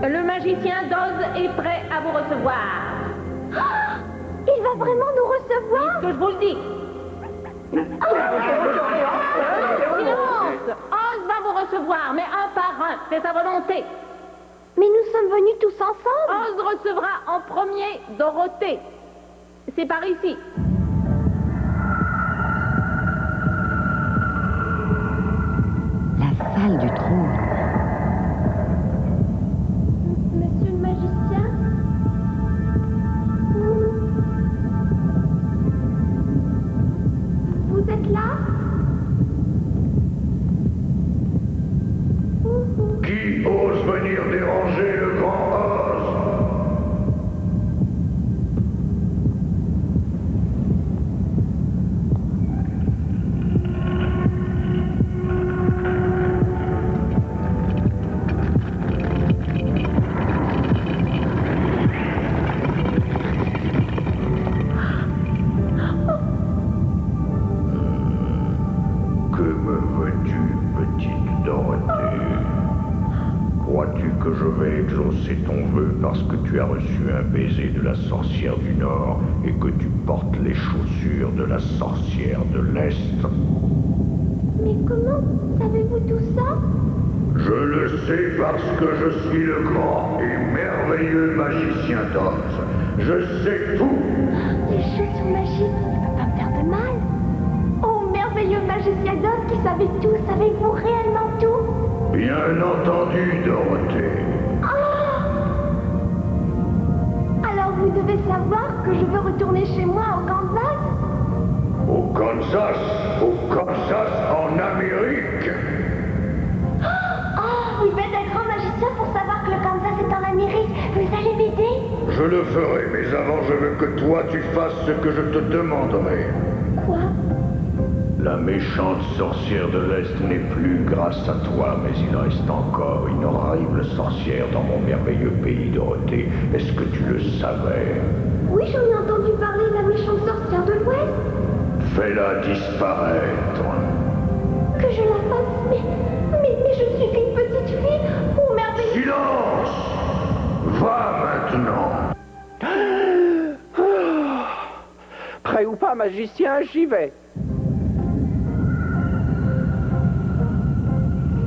F: Le magicien d'Oz est prêt à vous recevoir.
C: Oh, il va vraiment nous recevoir?
F: Que je vous le dis. Silence! Oz va vous recevoir, mais un par un. C'est sa volonté.
C: Mais nous sommes venus tous ensemble.
F: Oz recevra en premier Dorothée. C'est par ici.
B: La salle du trône.
C: Monsieur le magicien? Vous êtes là?
I: Qui ose venir déranger le grand Oz? Que me veux-tu, petite Dorothée? Crois-tu que je vais exaucer ton vœu parce que tu as reçu un baiser de la sorcière du Nord et que tu portes les chaussures de la sorcière de l'Est?
C: Mais comment savez-vous tout ça?
I: Je le sais parce que je suis le grand et merveilleux magicien d'Oz. Je sais tout.
C: Les chaussures magiques, ça ne peut pas me faire de mal. Oh, merveilleux magicien d'Oz qui savait tout, savez-vous réellement tout?
I: Bien entendu, Dorothée.
C: Ah! Alors vous devez savoir que je veux retourner chez moi au Kansas?
I: Au Kansas, en Amérique.
C: Oh, vous êtes un grand magicien pour savoir que le Kansas est en Amérique. Vous allez m'aider?
I: Je le ferai, mais avant je veux que toi tu fasses ce que je te demanderai.
C: Quoi?
I: La méchante sorcière de l'Est n'est plus grâce à toi, mais il reste encore une horrible sorcière dans mon merveilleux pays, Dorothée. Est-ce que tu le savais?
C: Oui, j'en ai entendu parler, la méchante sorcière de l'Ouest.
I: Fais-la disparaître.
C: Que je la fasse, mais je suis qu'une petite fille. Oh, merveilleux.
I: Silence! Va maintenant!
H: Prêt ou pas, magicien, j'y vais.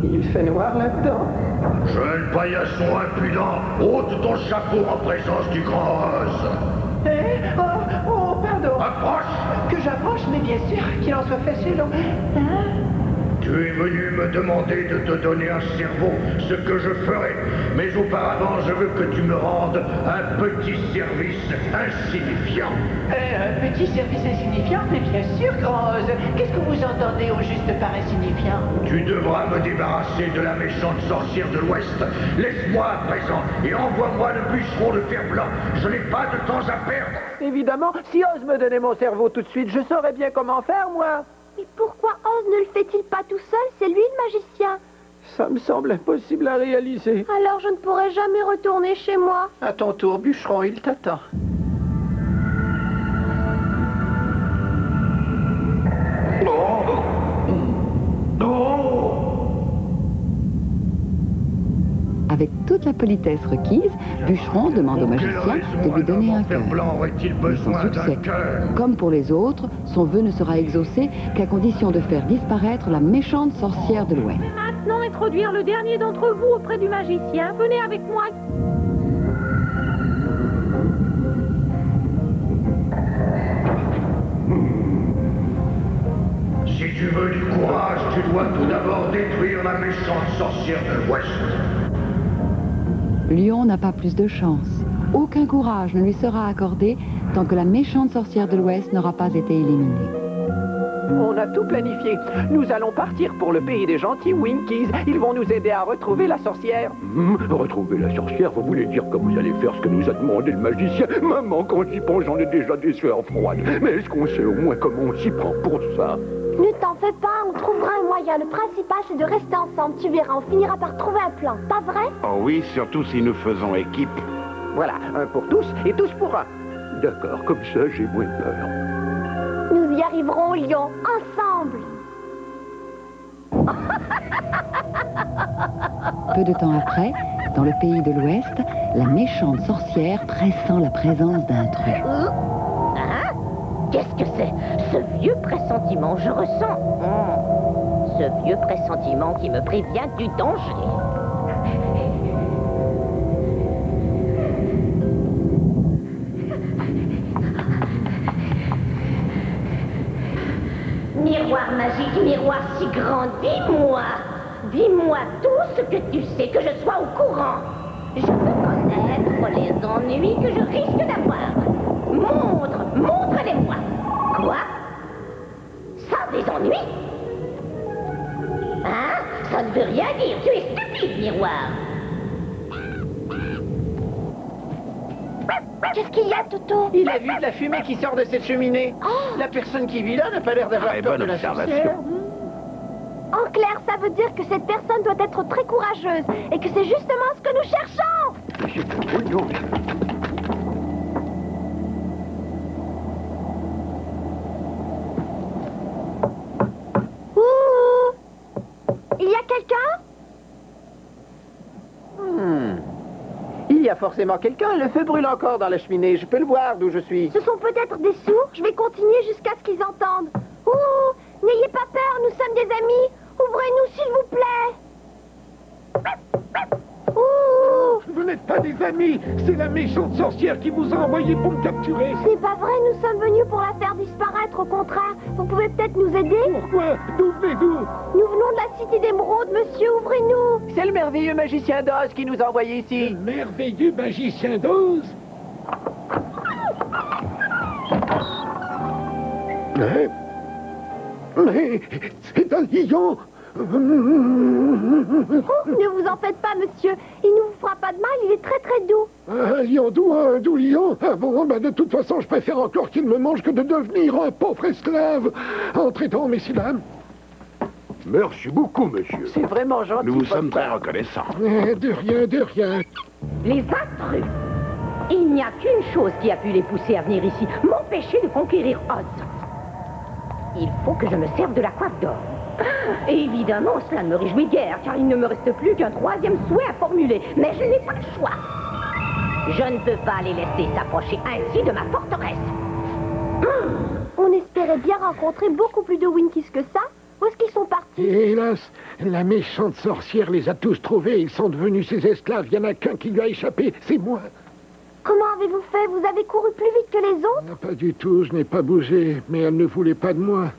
H: Il fait noir là-dedans.
I: Jeune paillasson impudent, ôte ton chapeau en présence du grand Oz.
H: Oh, pardon.
I: Approche!
H: Que j'approche, mais bien sûr, qu'il en soit fait selon.
I: Tu es venu me demander de te donner un cerveau, ce que je ferai. Mais auparavant, je veux que tu me rendes un petit service insignifiant.
H: Un petit service insignifiant, mais bien sûr, grand Oz. Qu'est-ce que vous entendez au juste par insignifiant?
I: Tu devras me débarrasser de la méchante sorcière de l'Ouest. Laisse-moi à présent et envoie-moi le bûcheron de fer blanc. Je n'ai pas de temps à perdre.
H: Évidemment, si Oz me donnait mon cerveau tout de suite, je saurais bien comment faire, moi.
C: Mais pourquoi Oz ne le fait-il pas tout seul? C'est lui le magicien.
H: Ça me semble impossible à réaliser.
C: Alors je ne pourrai jamais retourner chez moi.
H: À ton tour, bûcheron, il t'attend.
B: Avec toute la politesse requise, Bûcheron demande au magicien de lui donner un cœur. Mais sans succès. Comme pour les autres, son vœu ne sera exaucé qu'à condition de faire disparaître la méchante sorcière de l'Ouest.
F: Maintenant, introduire le dernier d'entre vous auprès du magicien. Venez avec moi.
I: Si tu veux du courage, tu dois tout d'abord détruire la méchante sorcière de l'Ouest.
B: Lion n'a pas plus de chance. Aucun courage ne lui sera accordé tant que la méchante sorcière de l'Ouest n'aura pas été éliminée.
H: On a tout planifié. Nous allons partir pour le pays des gentils Winkies. Ils vont nous aider à retrouver la sorcière.
D: Retrouver la sorcière, vous voulez dire que vous allez faire ce que nous a demandé le magicien? Maman, quand j'y pense, j'en ai déjà des sueurs froides. Mais est-ce qu'on sait au moins comment on s'y prend pour ça?
C: Ne t'en fais pas, on trouvera un moyen. Le principal, c'est de rester ensemble. Tu verras, on finira par trouver un plan. Pas vrai?
E: Oh oui, surtout si nous faisons équipe.
H: Voilà, un pour tous et tous pour un.
D: D'accord, comme ça, j'ai moins peur.
C: Nous y arriverons, Lion, ensemble.
B: Peu de temps après, dans le pays de l'Ouest, la méchante sorcière pressent la présence d'intrus.
J: Hein? Qu'est-ce que c'est? Ce vieux pressentiment, je ressens. Ce vieux pressentiment qui me prévient du danger. Miroir magique, miroir si grand, dis-moi tout ce que tu sais, que je sois au courant. Je veux connaître les ennuis que je risque d'avoir. Montre-les-moi. Quoi? Ça, des ennuis? Hein? Ça ne veut rien dire, tu es stupide, miroir.
C: Qu'est-ce qu'il y a, Toto?
H: Il a vu de la fumée qui sort de cette cheminée. La personne qui vit là n'a pas l'air d'avoir peur de la sorcière.
C: En clair, ça veut dire que cette personne doit être très courageuse et que c'est justement ce que nous cherchons. Il y a quelqu'un?
H: Il y a forcément quelqu'un. Le feu brûle encore dans la cheminée. Je peux le voir d'où je suis.
C: Ce sont peut-être des sourds. Je vais continuer jusqu'à ce qu'ils entendent. Ouh! N'ayez pas peur, nous sommes des amis. Ouvrez-nous, s'il vous plaît. Ouh!
D: Vous n'êtes pas des amis, c'est la méchante sorcière qui vous a envoyé pour me capturer.
C: C'est pas vrai, nous sommes venus pour la faire disparaître, au contraire. Vous pouvez peut-être nous aider?
D: Pourquoi? D'où venez-vous?
C: Nous venons de la cité d'émeraude, monsieur, ouvrez-nous.
H: C'est le merveilleux magicien d'Oz qui nous a envoyés ici.
D: Le merveilleux magicien d'Oz? Mais c'est un lion!
C: Ne vous en faites pas, monsieur. Il ne vous fera pas de mal, il est très très doux.
K: Un lion doux, un doux lion. Ah bon, bah de toute façon, je préfère encore qu'il me mange que de devenir un pauvre esclave. Entrez donc, messieurs, dames.
D: Merci beaucoup, monsieur.
G: C'est vraiment gentil.
E: Nous vous
G: de votre
E: sommes très
G: part.
E: reconnaissants.
K: De rien, de rien.
F: Les intrus. Il n'y a qu'une chose qui a pu les pousser à venir ici, m'empêcher de conquérir Oz. Il faut que je me serve de la coiffe d'or. Et évidemment, cela ne me réjouit guère, car il ne me reste plus qu'un troisième souhait à formuler. Mais je n'ai pas le choix. Je ne peux pas les laisser s'approcher ainsi de ma forteresse.
C: On espérait bien rencontrer beaucoup plus de Winkies que ça. Où est-ce qu'ils sont partis?
K: Et hélas, la méchante sorcière les a tous trouvés. Ils sont devenus ses esclaves. Il n'y en a qu'un qui lui a échappé. C'est moi.
C: Comment avez-vous fait? Vous avez couru plus vite que les autres?
K: Non, pas du tout. Je n'ai pas bougé. Mais elle ne voulait pas de moi.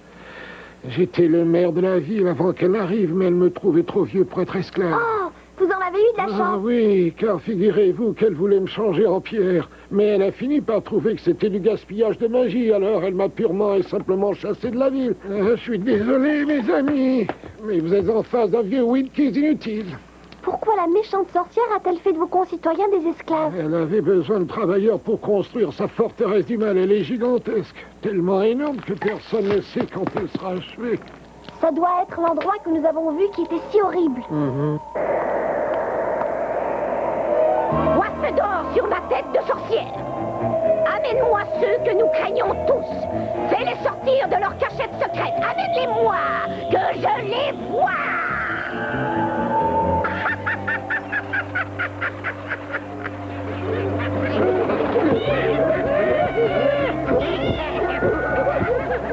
K: J'étais le maire de la ville avant qu'elle arrive, mais elle me trouvait trop vieux pour être esclave.
C: Oh, vous en avez eu de la
K: Ah
C: chance.
K: oui, car figurez-vous qu'elle voulait me changer en pierre. Mais elle a fini par trouver que c'était du gaspillage de magie, alors elle m'a purement et simplement chassé de la ville. Je suis désolé, mes amis, mais vous êtes en face d'un vieux Winkies inutile.
C: Pourquoi la méchante sorcière a-t-elle fait de vos concitoyens des esclaves?
K: Elle avait besoin de travailleurs pour construire sa forteresse du mal. Elle est gigantesque, tellement énorme que personne ne sait quand elle sera achevée.
C: Ça doit être l'endroit que nous avons vu qui était si horrible.
J: Coiffe d'or sur ma tête de sorcière. Amène-moi ceux que nous craignons tous. Fais-les sortir de leur cachette secrète. Amène-les-moi, que je les voie.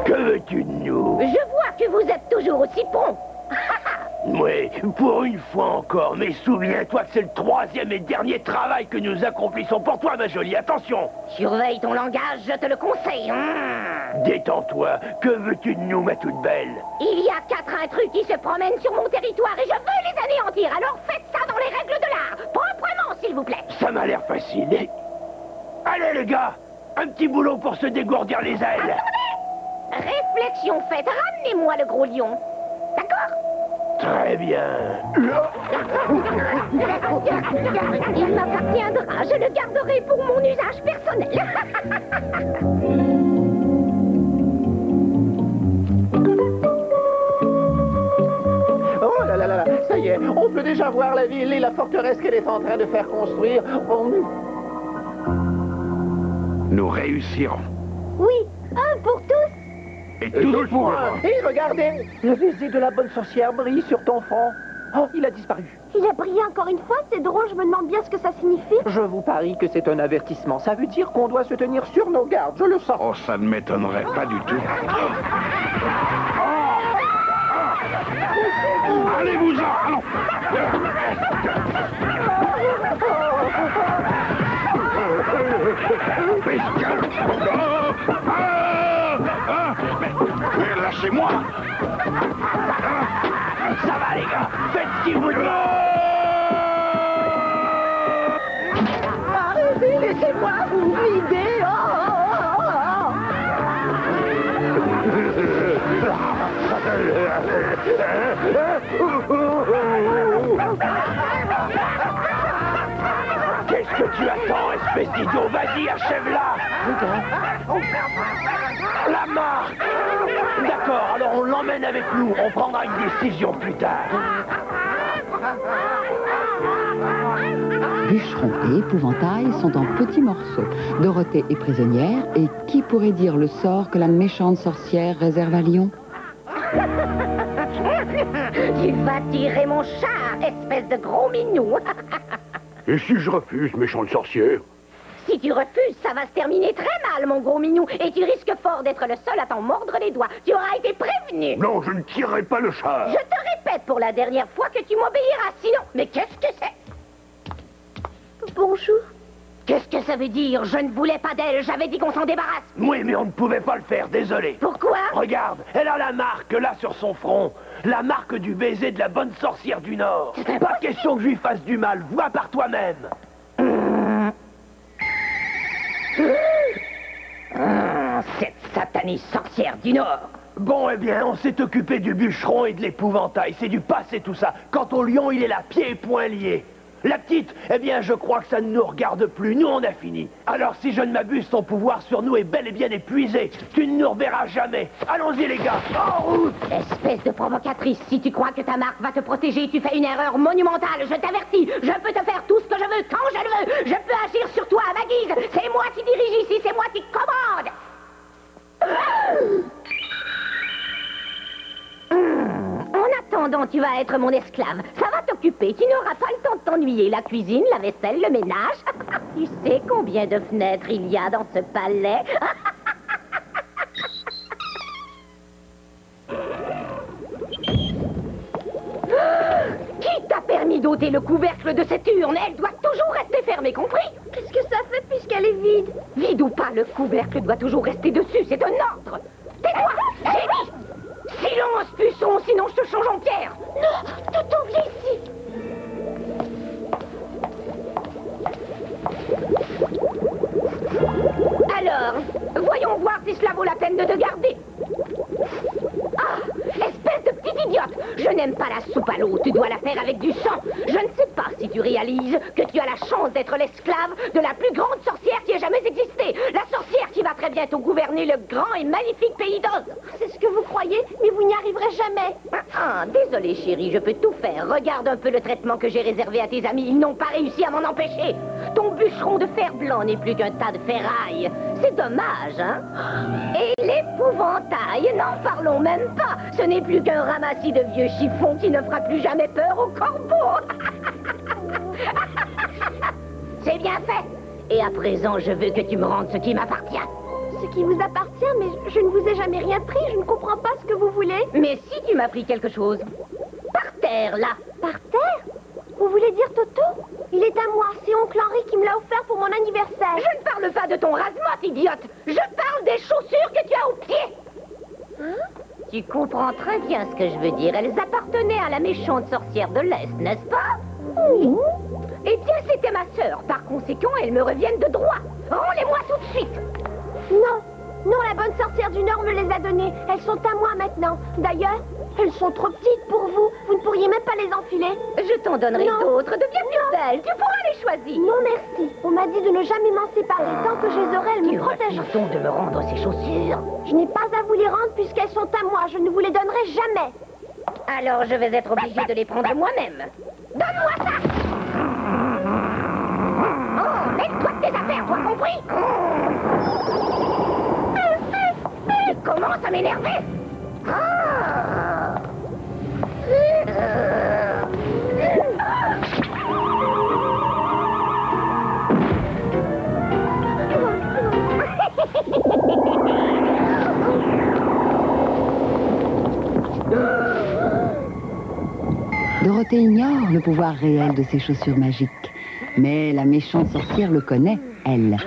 E: Que veux-tu de nous?
J: Je vois que vous êtes toujours aussi prompt.
E: Oui, pour une fois encore, mais souviens-toi que c'est le troisième et dernier travail que nous accomplissons pour toi, ma jolie. Attention!
J: Surveille ton langage, je te le conseille.
E: Détends-toi. Que veux-tu de nous, ma toute belle?
J: Il y a 4 intrus qui se promènent sur mon territoire et je veux les anéantir. Alors faites ça dans les règles de l'art. Proprement, s'il vous plaît.
E: Ça m'a l'air facile. Allez, les gars! Un petit boulot pour se dégourdir les ailes.
J: Attendez! Réflexion faite, ramenez-moi le gros lion. D'accord?
E: Très bien.
J: Il m'appartiendra, je le garderai pour mon usage personnel.
G: Oh là là là là, ça y est, on peut déjà voir la ville et la forteresse qu'elle est en train de faire construire.
E: Nous réussirons.
C: Oui, un pour tous.
E: Et tous pour un.
G: Et regardez, le baiser de la bonne sorcière brille sur ton front. Oh, il a disparu.
C: Il a brillé encore une fois, c'est drôle, je me demande bien ce que ça signifie.
G: Je vous parie que c'est un avertissement. Ça veut dire qu'on doit se tenir sur nos gardes, je le sens.
E: Oh, ça ne m'étonnerait pas du tout. Allez-vous-en, allons. Mais lâchez-moi. Ça va, les gars. Faites ce qu'il vous dit.
G: Arrêtez, laissez-moi vous vider.
E: Qu'est-ce que tu attends, espèce d'idiot? Vas-y, achève-la. La marque. D'accord, alors on l'emmène avec nous. On prendra une décision plus tard.
B: Bûcheron et épouvantail sont en petits morceaux. Dorothée est prisonnière et qui pourrait dire le sort que la méchante sorcière réserve à Lion?
J: Tu vas tirer mon char, espèce de gros minou.
D: Et si je refuse, méchante sorcière?
J: Si tu refuses, ça va se terminer très mal, mon gros minou. Et tu risques fort d'être le seul à t'en mordre les doigts. Tu auras été prévenu.
D: Non, je ne tirerai pas le char.
J: Je te répète pour la dernière fois que tu m'obéiras. Sinon, mais qu'est-ce que c'est?
C: Bonjour.
J: Qu'est-ce que ça veut dire? Je ne voulais pas d'elle. J'avais dit qu'on s'en débarrasse.
E: Oui, mais on ne pouvait pas le faire, désolé.
J: Pourquoi?
E: Regarde, elle a la marque là sur son front. La marque du baiser de la bonne sorcière du Nord. Pas question que je lui fasse du mal. Vois par toi-même.
J: Cette satanée sorcière du Nord.
H: Bon, eh bien, on s'est occupé du bûcheron et de l'épouvantail. C'est du passé, tout ça. Quant au lion, il est là, pieds et poings liés. La petite, eh bien, je crois que ça ne nous regarde plus. Nous, on a fini. Alors, si je ne m'abuse, ton pouvoir sur nous est bel et bien épuisé. Tu ne nous reverras jamais. Allons-y, les gars. En route!
J: Espèce de provocatrice, si tu crois que ta marque va te protéger, tu fais une erreur monumentale. Je t'avertis, je peux te faire tout ce que je veux, quand je le veux. Je peux agir sur toi à ma guise. C'est moi qui dirige ici, c'est moi qui commande. En attendant, tu vas être mon esclave. Ça va t'occuper, tu n'auras pas le temps de t'ennuyer. La cuisine, la vaisselle, le ménage. Tu sais combien de fenêtres il y a dans ce palais? Qui t'a permis d'ôter le couvercle de cette urne? Elle doit toujours rester fermée, compris?
C: Qu'est-ce que ça fait puisqu'elle est vide?
J: Vide ou pas, le couvercle doit toujours rester dessus, c'est un ordre. Tais-toi, j'ai dit. Silence, puçon, sinon je te change en pierre.
C: Non, Toto, viens ici.
J: Alors, voyons voir si cela vaut la peine de te garder. Ah, espèce de petite idiote. Je n'aime pas la soupe à l'eau, tu dois la faire avec du sang. Je ne sais pas si tu réalises que tu as la chance d'être l'esclave de la plus grande sorcière qui ait jamais existé. La sorcière qui va très bientôt gouverner le grand et magnifique pays d'Oz.
C: C'est ce que vous croyez, mais vous n'y arriverez jamais.
J: Désolé chérie, je peux tout faire. Regarde un peu le traitement que j'ai réservé à tes amis. Ils n'ont pas réussi à m'en empêcher. Ton bûcheron de fer blanc n'est plus qu'un tas de ferraille. C'est dommage, hein? Et l'épouvantail, n'en parlons même pas. Ce n'est plus qu'un ramassis de vieux chiffons qui ne fera plus jamais peur aux corbeaux. C'est bien fait. Et à présent, je veux que tu me rendes ce qui m'appartient.
C: Ce qui vous appartient, mais je ne vous ai jamais rien pris. Je ne comprends pas ce que vous voulez.
J: Mais si tu m'as pris quelque chose. Par terre, là.
C: Par terre? Vous voulez dire Toto? Il est à moi, c'est oncle Henri qui me l'a offert pour mon anniversaire.
J: Je ne parle pas de ton rase-motte, idiote. Je parle des chaussures que tu as aux pieds.
C: Hein?
J: Tu comprends très bien ce que je veux dire. Elles appartenaient à la méchante sorcière de l'Est, n'est-ce pas?
C: Oui.
J: Eh bien, c'était ma sœur. Par conséquent, elles me reviennent de droit. Rends-les-moi tout de suite.
C: Non, non, la bonne sorcière du Nord me les a données. Elles sont à moi maintenant. D'ailleurs, elles sont trop petites pour vous. Vous ne pourriez même pas les enfiler.
J: Je t'en donnerai d'autres de bien plus belles. Tu pourras les choisir.
C: Non, merci. On m'a dit de ne jamais m'en séparer. Tant que je les aurai, elles me protégeront.
J: Tu refuses de me rendre ces chaussures.
C: Je n'ai pas à vous les rendre puisqu'elles sont à moi. Je ne vous les donnerai jamais.
J: Alors, je vais être obligée de les prendre moi-même. Donne-moi ça. Oh, mêle-toi de tes affaires, toi compris? Tu commences à m'énerver.
B: Dorothée ignore le pouvoir réel de ses chaussures magiques. Mais la méchante sorcière le connaît, elle.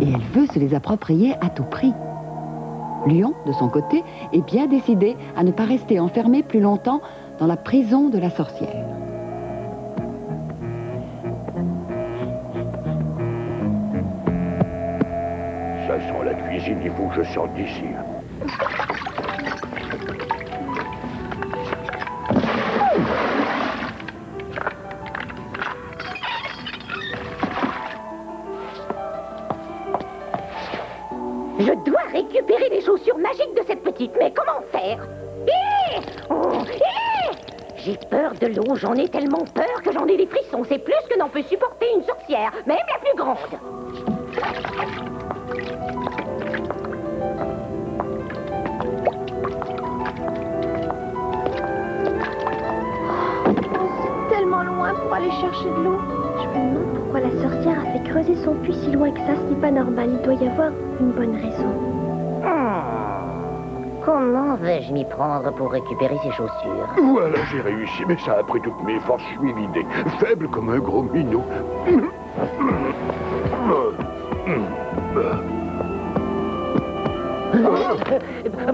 B: Et elle veut se les approprier à tout prix. Lion, de son côté, est bien décidé à ne pas rester enfermé plus longtemps dans la prison de la sorcière.
D: Ça sent la cuisine, il faut que je sorte d'ici.
J: Je dois récupérer les chaussures magiques de cette petite, mais comment faire? J'ai peur de l'eau, j'en ai tellement peur que j'en ai des frissons. C'est plus que n'en peut supporter une sorcière, même la plus grande.
C: C'est tellement loin pour aller chercher de l'eau. Je me demande pourquoi la sorcière a fait creuser son puits si loin que ça. Ce n'est pas normal, il doit y avoir une bonne raison.
J: Comment vais-je m'y prendre pour récupérer ces chaussures?
D: Voilà, j'ai réussi, mais ça a pris toutes mes forces, je suis vidé. Faible comme un gros minot.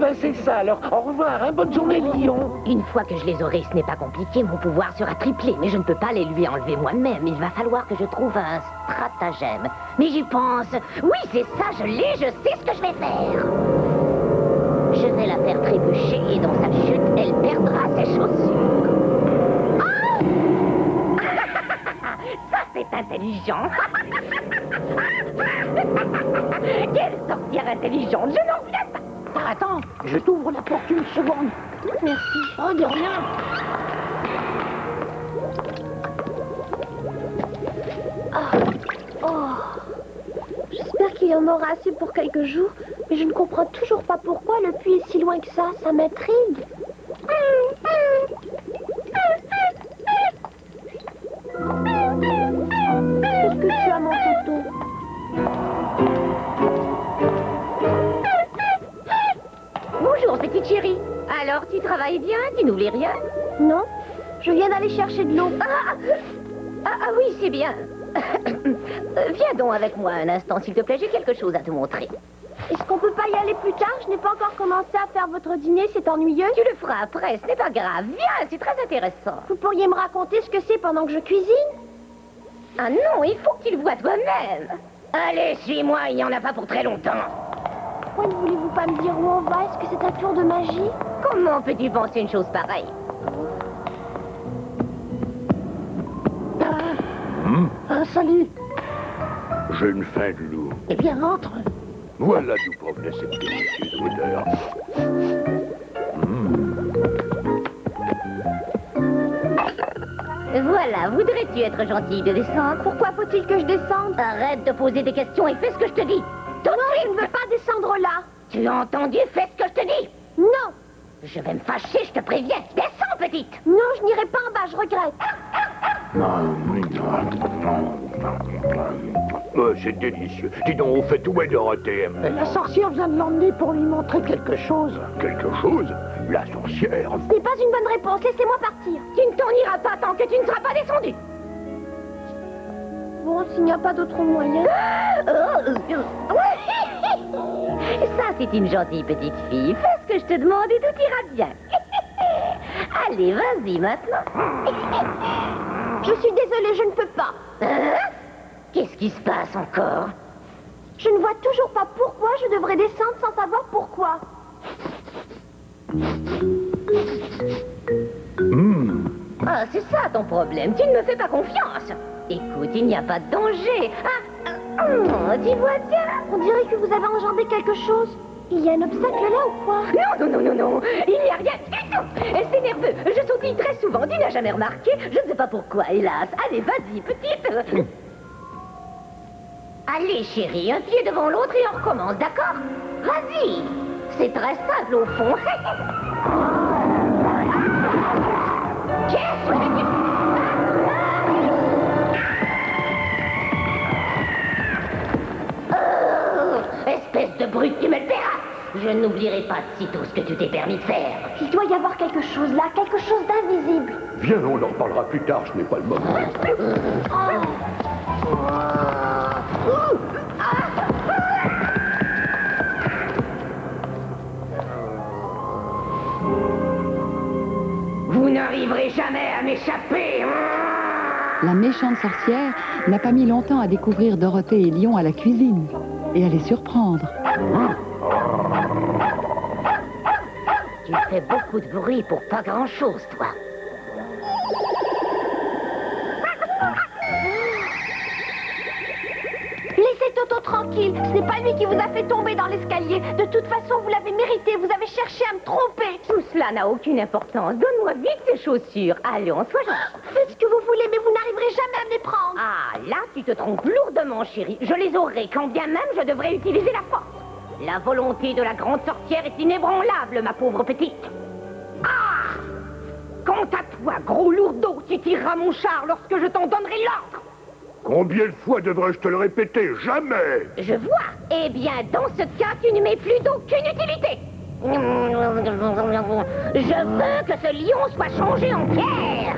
H: Ben c'est ça alors. Au revoir, hein. Bonne journée, Lion.
J: Une fois que je les aurai, ce n'est pas compliqué, mon pouvoir sera triplé, mais je ne peux pas les lui enlever moi-même. Il va falloir que je trouve un stratagème. Mais j'y pense. Oui, c'est ça, je l'ai, je sais ce que je vais faire. Je vais la faire trébucher et dans sa chute, elle perdra ses chaussures. Ah ça, c'est intelligent. Quelle sorcière intelligente, je n'en reviens pas.
G: Attends, je t'ouvre la porte une seconde.
C: Merci.
G: Oh, de rien.
C: J'espère qu'il y en aura assez pour quelques jours, mais je ne comprends toujours pas pourquoi le puits est si loin que ça. Ça m'intrigue. Qu'est-ce que tu as, mon tonton?
J: Bonjour, petite chérie. Alors, tu travailles bien? Tu n'oublies rien?
C: Non, je viens d'aller chercher de l'eau.
J: Ah oui, c'est bien. Viens donc avec moi un instant, s'il te plaît. J'ai quelque chose à te montrer.
C: Est-ce qu'on peut pas y aller plus tard? Je n'ai pas encore commencé à faire votre dîner, c'est ennuyeux.
J: Tu le feras après, ce n'est pas grave. Viens, c'est très intéressant.
C: Vous pourriez me raconter ce que c'est pendant que je cuisine?
J: Ah non, il faut que tu le vois toi-même. Allez, suis-moi, il n'y en a pas pour très longtemps.
C: Pourquoi ne voulez-vous pas me dire où on va? Est-ce que c'est un tour de magie?
J: Comment peux-tu penser une chose pareille?
G: Ah, salut.
D: J'ai une faim de loup.
G: Eh bien, entre.
D: Voilà d'où provenait cette délicieuse odeur.
J: Voilà, voudrais-tu être gentil de descendre?
C: Pourquoi faut-il que je descende?
J: Arrête de poser des questions et fais ce que je te dis.
C: Non, je ne veux pas descendre là.
J: Tu as entendu? Fais ce que je te dis.
C: Non.
J: Je vais me fâcher, je te préviens. Descends, petite.
C: Non, je n'irai pas en bas, je regrette.
D: C'est délicieux. Dis donc, au fait, où est Dorothée?
G: La sorcière vient de l'emmener pour lui montrer quelque chose.
D: Quelque chose? La sorcière?
C: Ce n'est pas une bonne réponse, laissez-moi partir.
J: Tu ne t'en iras pas tant que tu ne seras pas descendu.
C: Bon, s'il n'y a pas d'autre moyen...
J: Ça, c'est une gentille petite fille. Fais ce que je te demande et tout ira bien. Allez, vas-y maintenant.
C: Je suis désolée, je ne peux pas.
J: Hein? Qu'est-ce qui se passe encore?
C: Je ne vois toujours pas pourquoi je devrais descendre sans savoir pourquoi.
J: Ah, c'est ça ton problème. Tu ne me fais pas confiance. Écoute, il n'y a pas de danger. Tu vois bien?
C: On dirait que vous avez enjambé quelque chose. Il y a un obstacle là ou quoi?
J: Non. Il n'y a rien du tout. C'est nerveux. Je sautille très souvent. Tu n'as jamais remarqué? Je ne sais pas pourquoi, hélas. Allez, vas-y, petite. Allez, chérie, un pied devant l'autre et on recommence, d'accord? Vas-y. C'est très simple au fond. Qu'est-ce que tu... Espèce de brute, tu me le paieras. Je n'oublierai pas de sitôt ce que tu t'es permis de faire.
C: Il doit y avoir quelque chose là, quelque chose d'invisible.
D: Viens, on en reparlera plus tard, ce n'est pas le moment.
J: Vous n'arriverez jamais à m'échapper.
B: La méchante sorcière n'a pas mis longtemps à découvrir Dorothée et Lion à la cuisine et à les surprendre.
J: Tu fais beaucoup de bruit pour pas grand-chose, toi.
C: Laissez Toto tranquille. Ce n'est pas lui qui vous a fait tomber dans l'escalier. De toute façon, vous l'avez mérité. Vous avez cherché à me tromper.
J: Tout cela n'a aucune importance. Donne-moi vite tes chaussures. Allons, sois gentil.
C: Faites ce que vous voulez, mais vous n'arriverez jamais à me les prendre.
J: Ah, là, tu te trompes lourdement, chérie. Je les aurai, quand bien même je devrais utiliser la force. La volonté de la grande sorcière est inébranlable, ma pauvre petite. Ah! Quant à toi, gros lourdeau, tu tireras mon char lorsque je t'en donnerai l'ordre.
D: Combien de fois devrais-je te le répéter? Jamais!
J: Je vois. Eh bien, dans ce cas, tu ne m'es plus d'aucune utilité. Je veux que ce lion soit changé en pierre.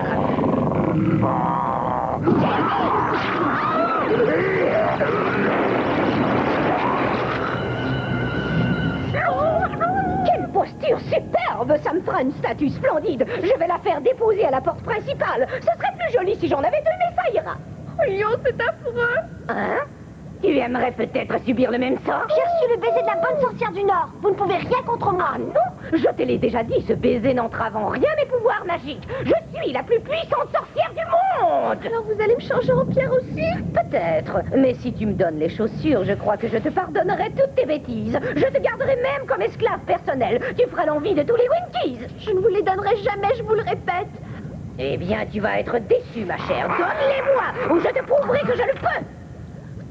J: Quelle posture superbe! Ça me fera une statue splendide. Je vais la faire déposer à la porte principale. Ce serait plus joli si j'en avais deux, mais ça ira.
C: Lion, c'est affreux.
J: Hein? Tu aimerais peut-être subir le même sort?
C: J'ai reçu le baiser de la bonne sorcière du Nord. Vous ne pouvez rien contre moi.
J: Ah non, je te l'ai déjà dit, ce baiser n'entrave en rien mes pouvoirs magiques. Je suis la plus puissante sorcière du monde.
C: Alors vous allez me changer en pierre aussi?
J: Peut-être, mais si tu me donnes les chaussures, je crois que je te pardonnerai toutes tes bêtises. Je te garderai même comme esclave personnelle. Tu feras l'envie de tous les Winkies.
C: Je ne vous les donnerai jamais, je vous le répète.
J: Eh bien, tu vas être déçue, ma chère. Donne-les-moi, ou je te prouverai que je le peux.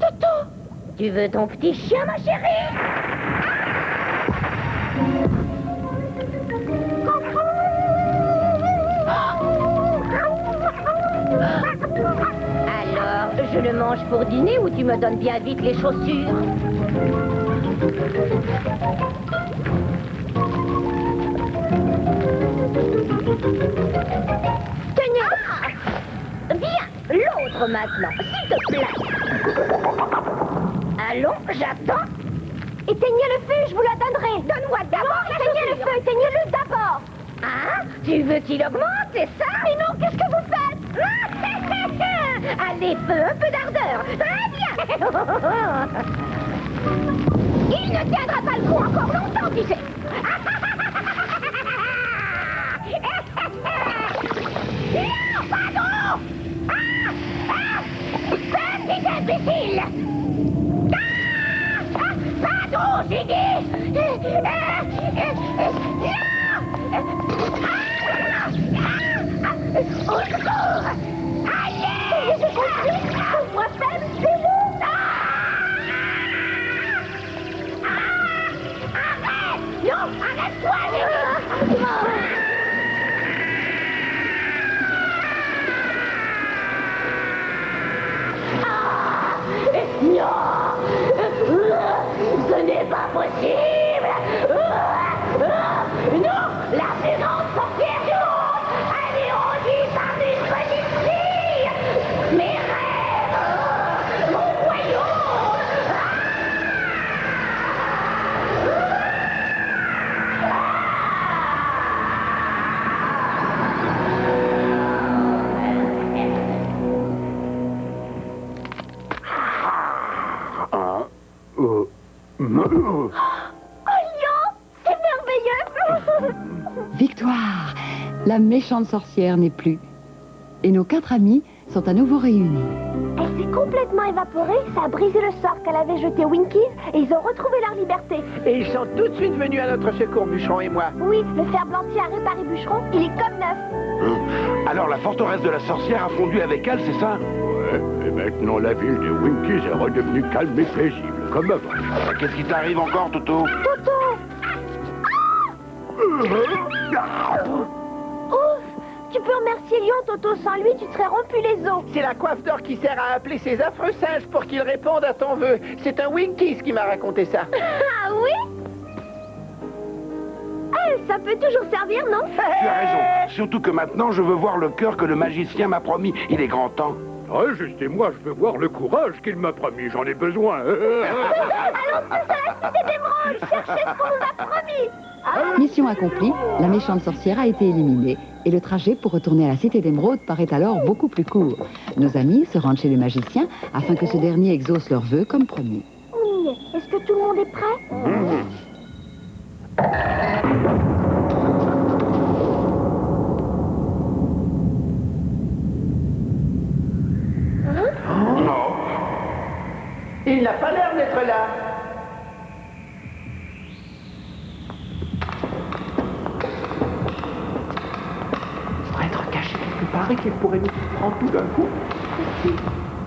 C: Toto!
J: Tu veux ton petit chien, ma chérie? Alors, je le mange pour dîner ou tu me donnes bien vite les chaussures?
C: Tenez!
J: Viens, l'autre maintenant, s'il te plaît. Allons, j'attends.
C: Éteignez le feu, je vous la donnerai.
J: Donne-moi d'abord
C: Non, éteignez le feu, éteignez-le d'abord.
J: Ah, tu veux qu'il augmente, c'est ça?
C: Mais non, qu'est-ce que vous faites?
J: Allez, feu, un peu d'ardeur. Très bien. Il ne tiendra pas le coup encore longtemps, tu sais. Non, pardon. Petit imbécile. Pardon, j'ai dit. Au secours. Allez, je comprends. Moi seul, c'est vous. Arrête. Non, arrête-toi, j'ai dit. Non, ce n'est pas possible. Non, la plus grande sorcière du monde, elle est rendue par une petite fille. Mes rêves, mon royaume.
C: Oh, Lion, c'est merveilleux.
B: Victoire! La méchante sorcière n'est plus. Et nos 4 amis sont à nouveau réunis.
C: Elle s'est complètement évaporée, ça a brisé le sort qu'elle avait jeté aux Winkies et ils ont retrouvé leur liberté.
G: Et ils sont tout de suite venus à notre secours, Bûcheron et moi.
C: Oui, le fer blanchi a réparé Bûcheron, il est comme neuf.
E: Alors la forteresse de la sorcière a fondu avec elle, c'est ça?
D: Ouais, et maintenant la ville des Winkies est redevenue calme et paisible, comme avant.
E: Qu'est-ce qui t'arrive encore, Toto?
C: Toto! Ouf! Tu peux remercier Lion, Toto. Sans lui, tu te serais rompu les os.
G: C'est la coiffe d'or qui sert à appeler ces affreux singes pour qu'ils répondent à ton vœu. C'est un Winkies qui m'a raconté ça.
C: Ah oui? Ça peut toujours servir, non?
E: Tu as raison. Surtout que maintenant, je veux voir le cœur que le magicien m'a promis. Il est grand temps.
D: Ah, juste et moi, je veux voir le courage qu'il m'a promis. J'en ai besoin.
C: Allons tous à la cité d'émeraude, chercher ce qu'on nous a promis.
B: Mission accomplie, la méchante sorcière a été éliminée et le trajet pour retourner à la cité d'émeraude paraît alors beaucoup plus court. Nos amis se rendent chez le magicien afin que ce dernier exauce leurs vœux comme promis.
C: On y est. Est-ce que tout le monde est prêt?
E: Non.
G: Il n'a pas l'air d'être là. Il doit être caché quelque part et qu'il pourrait nous prendre tout d'un coup.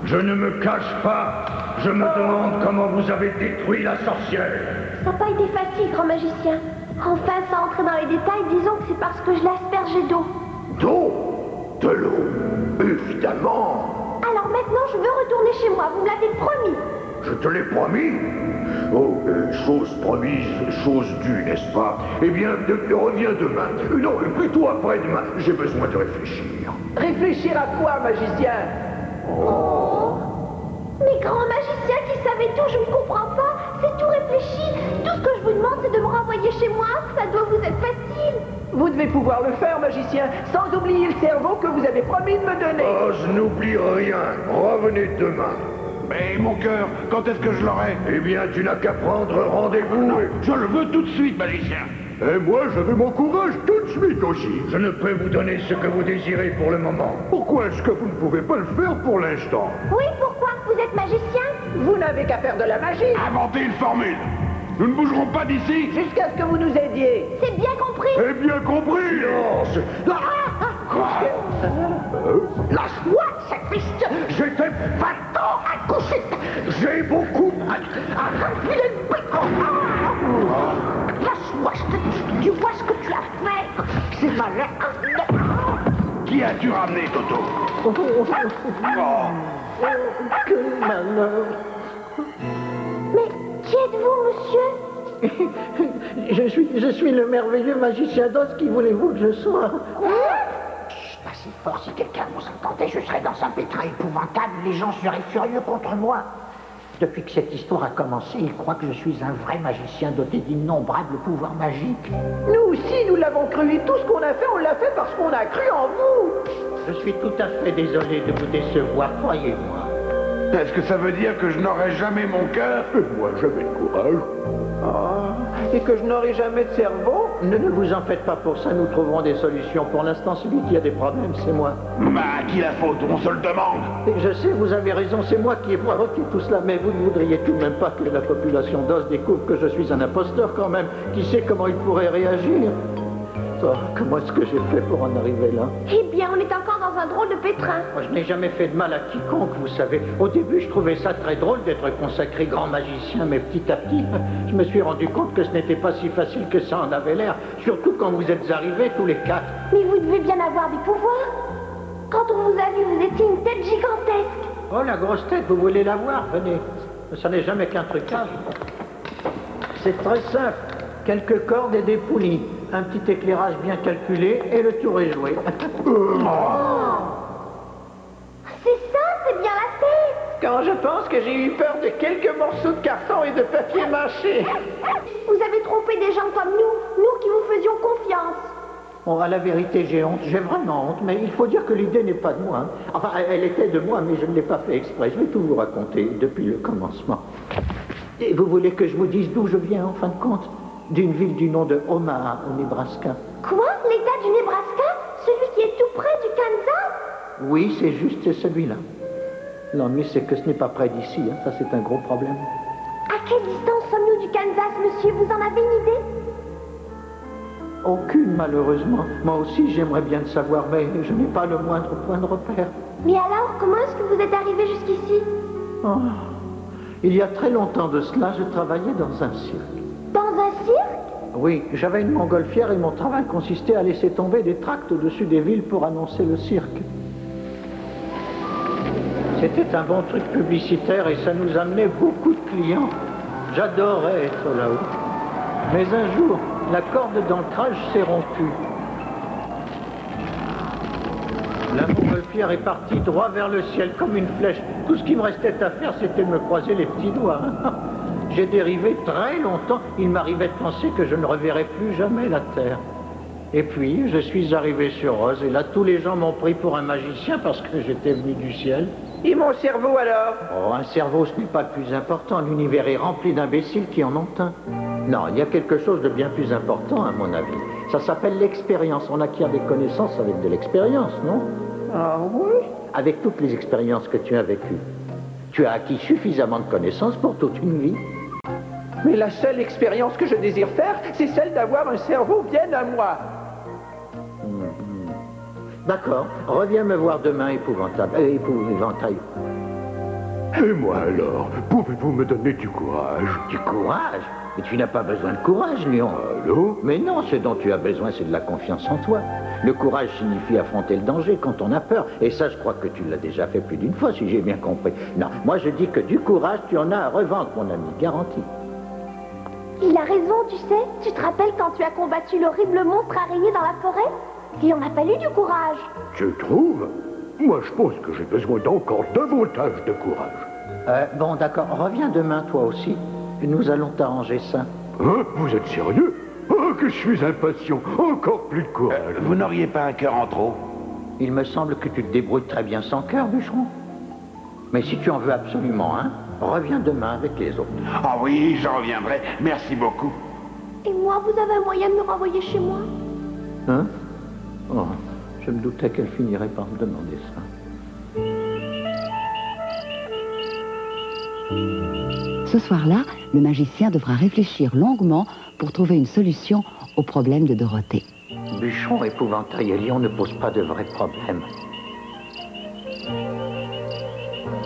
I: Je ne me cache pas. Je me demande comment vous avez détruit la sorcière.
C: Ça n'a pas été facile, grand magicien. Enfin, sans entrer dans les détails, disons que c'est parce que je l'ai aspergé d'eau.
I: D'eau? De l'eau? Évidemment.
C: Alors maintenant, je veux retourner chez moi. Vous me l'avez promis.
I: Je te l'ai promis. Oh, chose promise, chose due, n'est-ce pas? Eh bien, reviens demain. Non, plutôt après-demain. J'ai besoin de réfléchir.
G: Réfléchir à quoi, magicien?
C: Oh. Mais grand magicien qui savait tout, je ne comprends pas. C'est tout réfléchi. Tout ce que je vous demande, c'est de me renvoyer chez moi. Ça doit vous être facile.
G: Vous devez pouvoir le faire, magicien, sans oublier le cerveau que vous avez promis de me donner.
I: Oh, je n'oublie rien. Revenez demain. Mais mon cœur, quand est-ce que je l'aurai? Eh bien, tu n'as qu'à prendre rendez-vous.
E: Je le veux tout de suite, magicien.
D: Et moi, je veux mon courage tout de suite aussi.
I: Je ne peux vous donner ce que vous désirez pour le moment.
D: Pourquoi est-ce que vous ne pouvez pas le faire pour l'instant?
C: Oui, pourquoi? Vous êtes magicien?
G: Vous n'avez qu'à faire de la magie.
E: Inventez une formule. Nous ne bougerons pas d'ici.
G: Jusqu'à ce que vous nous aidiez.
C: C'est bien compris.
D: Eh bien compris.
J: Lâche-moi, sacriste.
I: J'étais battant à coucher. J'ai beaucoup...
J: Filet de béton. Lâche-moi, je te dis. Tu vois ce que tu as fait. C'est malin.
E: Qui as-tu ramené, Toto?
G: Que malheur.
C: Mais qui êtes-vous, monsieur?
G: Je suis le merveilleux magicien d'Oz. Qui voulez-vous que je sois?
J: Pas si fort, si quelqu'un vous entendait, je serais dans un pétrin épouvantable. Les gens seraient furieux contre moi. Depuis que cette histoire a commencé, ils croient que je suis un vrai magicien doté d'innombrables pouvoirs magiques.
G: Nous aussi, nous l'avons cru. Et tout ce qu'on a fait, on l'a fait parce qu'on a cru en vous.
J: Je suis tout à fait désolé de vous décevoir, croyez-moi.
E: Est-ce que ça veut dire que je n'aurai jamais mon cœur?
D: Et moi, jamais de courage.
G: Et que je n'aurai jamais de cerveau?
J: Ne vous en faites pas pour ça, nous trouverons des solutions. Pour l'instant, celui qui a des problèmes, c'est moi.
E: Bah, à qui la faute? On se le demande.
J: Et je sais, vous avez raison, c'est moi qui ai provoqué tout cela, mais vous ne voudriez tout de même pas que la population d'Oz découvre que je suis un imposteur quand même. Qui sait comment il pourrait réagir? Oh, comment est-ce que j'ai fait pour en arriver là?
C: Eh bien, on est encore dans un drôle de pétrin.
J: Moi, je n'ai jamais fait de mal à quiconque, vous savez. Au début, je trouvais ça très drôle d'être consacré grand magicien, mais petit à petit, je me suis rendu compte que ce n'était pas si facile que ça en avait l'air. Surtout quand vous êtes arrivés tous les quatre.
C: Mais vous devez bien avoir des pouvoirs. Quand on vous a vu, vous étiez une tête gigantesque.
J: Oh, la grosse tête, vous voulez la voir? Venez. Ça n'est jamais qu'un trucage. C'est très simple. Quelques cordes et des poulies. Un petit éclairage bien calculé et le tour est joué.
C: C'est ça, c'est bien la tête.
G: Quand je pense que j'ai eu peur de quelques morceaux de carton et de papier mâché.
C: Vous avez trompé des gens comme nous qui vous faisions confiance.
J: Bon, à la vérité, j'ai honte. J'ai vraiment honte, mais il faut dire que l'idée n'est pas de moi. Enfin, elle était de moi, mais je ne l'ai pas fait exprès. Je vais tout vous raconter depuis le commencement. Et vous voulez que je vous dise d'où je viens, en fin de compte? D'une ville du nom de Omaha, au Nebraska.
C: Quoi? L'État du Nebraska? Celui qui est tout près du Kansas?
J: Oui, c'est juste, c'est celui-là. L'ennui, c'est que ce n'est pas près d'ici, hein. Ça, c'est un gros problème.
C: À quelle distance sommes-nous du Kansas, monsieur? Vous en avez une idée?
J: Aucune, malheureusement. Moi aussi, j'aimerais bien le savoir, mais je n'ai pas le moindre point de repère.
C: Mais alors, comment est-ce que vous êtes arrivé jusqu'ici?
J: Oh. Il y a très longtemps de cela, je travaillais dans un cirque.
C: Dans un cirque?
J: Oui, j'avais une montgolfière et mon travail consistait à laisser tomber des tracts au-dessus des villes pour annoncer le cirque. C'était un bon truc publicitaire et ça nous amenait beaucoup de clients. J'adorais être là-haut. Mais un jour, la corde d'ancrage s'est rompue. La montgolfière est partie droit vers le ciel comme une flèche. Tout ce qui me restait à faire, c'était de me croiser les petits doigts. J'ai dérivé très longtemps. Il m'arrivait de penser que je ne reverrais plus jamais la Terre. Et puis, je suis arrivé sur Oz, et là, tous les gens m'ont pris pour un magicien parce que j'étais venu du ciel.
G: Et mon cerveau, alors?
J: Oh, un cerveau, ce n'est pas le plus important. L'univers est rempli d'imbéciles qui en ont un. Non, il y a quelque chose de bien plus important, à mon avis. Ça s'appelle l'expérience. On acquiert des connaissances avec de l'expérience, non?
G: Ah oui?
J: Avec toutes les expériences que tu as vécues. Tu as acquis suffisamment de connaissances pour toute une vie.
G: Mais la seule expérience que je désire faire, c'est celle d'avoir un cerveau bien à moi.
J: D'accord. Reviens me voir demain, épouvantail.
D: Et moi alors, pouvez-vous me donner du courage?
J: Du courage? Mais tu n'as pas besoin de courage, Lion.
D: Allô?
J: Mais non, ce dont tu as besoin, c'est de la confiance en toi. Le courage signifie affronter le danger quand on a peur. Et ça, je crois que tu l'as déjà fait plus d'une fois, si j'ai bien compris. Non, moi je dis que du courage, tu en as à revendre, mon ami, garanti.
C: Il a raison, tu sais. Tu te rappelles quand tu as combattu l'horrible monstre araignée dans la forêt? Il en a fallu du courage.
D: Tu trouves? Moi, je pense que j'ai besoin d'encore davantage de courage.
J: Bon, d'accord. Reviens demain, toi aussi. Nous allons t'arranger ça.
D: Hein? Vous êtes sérieux? Oh, que je suis impatient. Encore plus de courage.
E: Vous n'auriez pas un cœur en trop?
J: Il me semble que tu te débrouilles très bien sans cœur, bûcheron.
G: Mais si tu en veux absolument un, reviens demain avec les autres.
E: Ah oui, j'en reviendrai. Merci beaucoup.
C: Et moi, vous avez un moyen de me renvoyer chez moi?
G: Hein? Oh, je me doutais qu'elle finirait par me demander ça.
B: Ce soir-là, le magicien devra réfléchir longuement pour trouver une solution au problème de Dorothée.
G: Bûcheron, épouvantail et lion ne posent pas de vrais problèmes.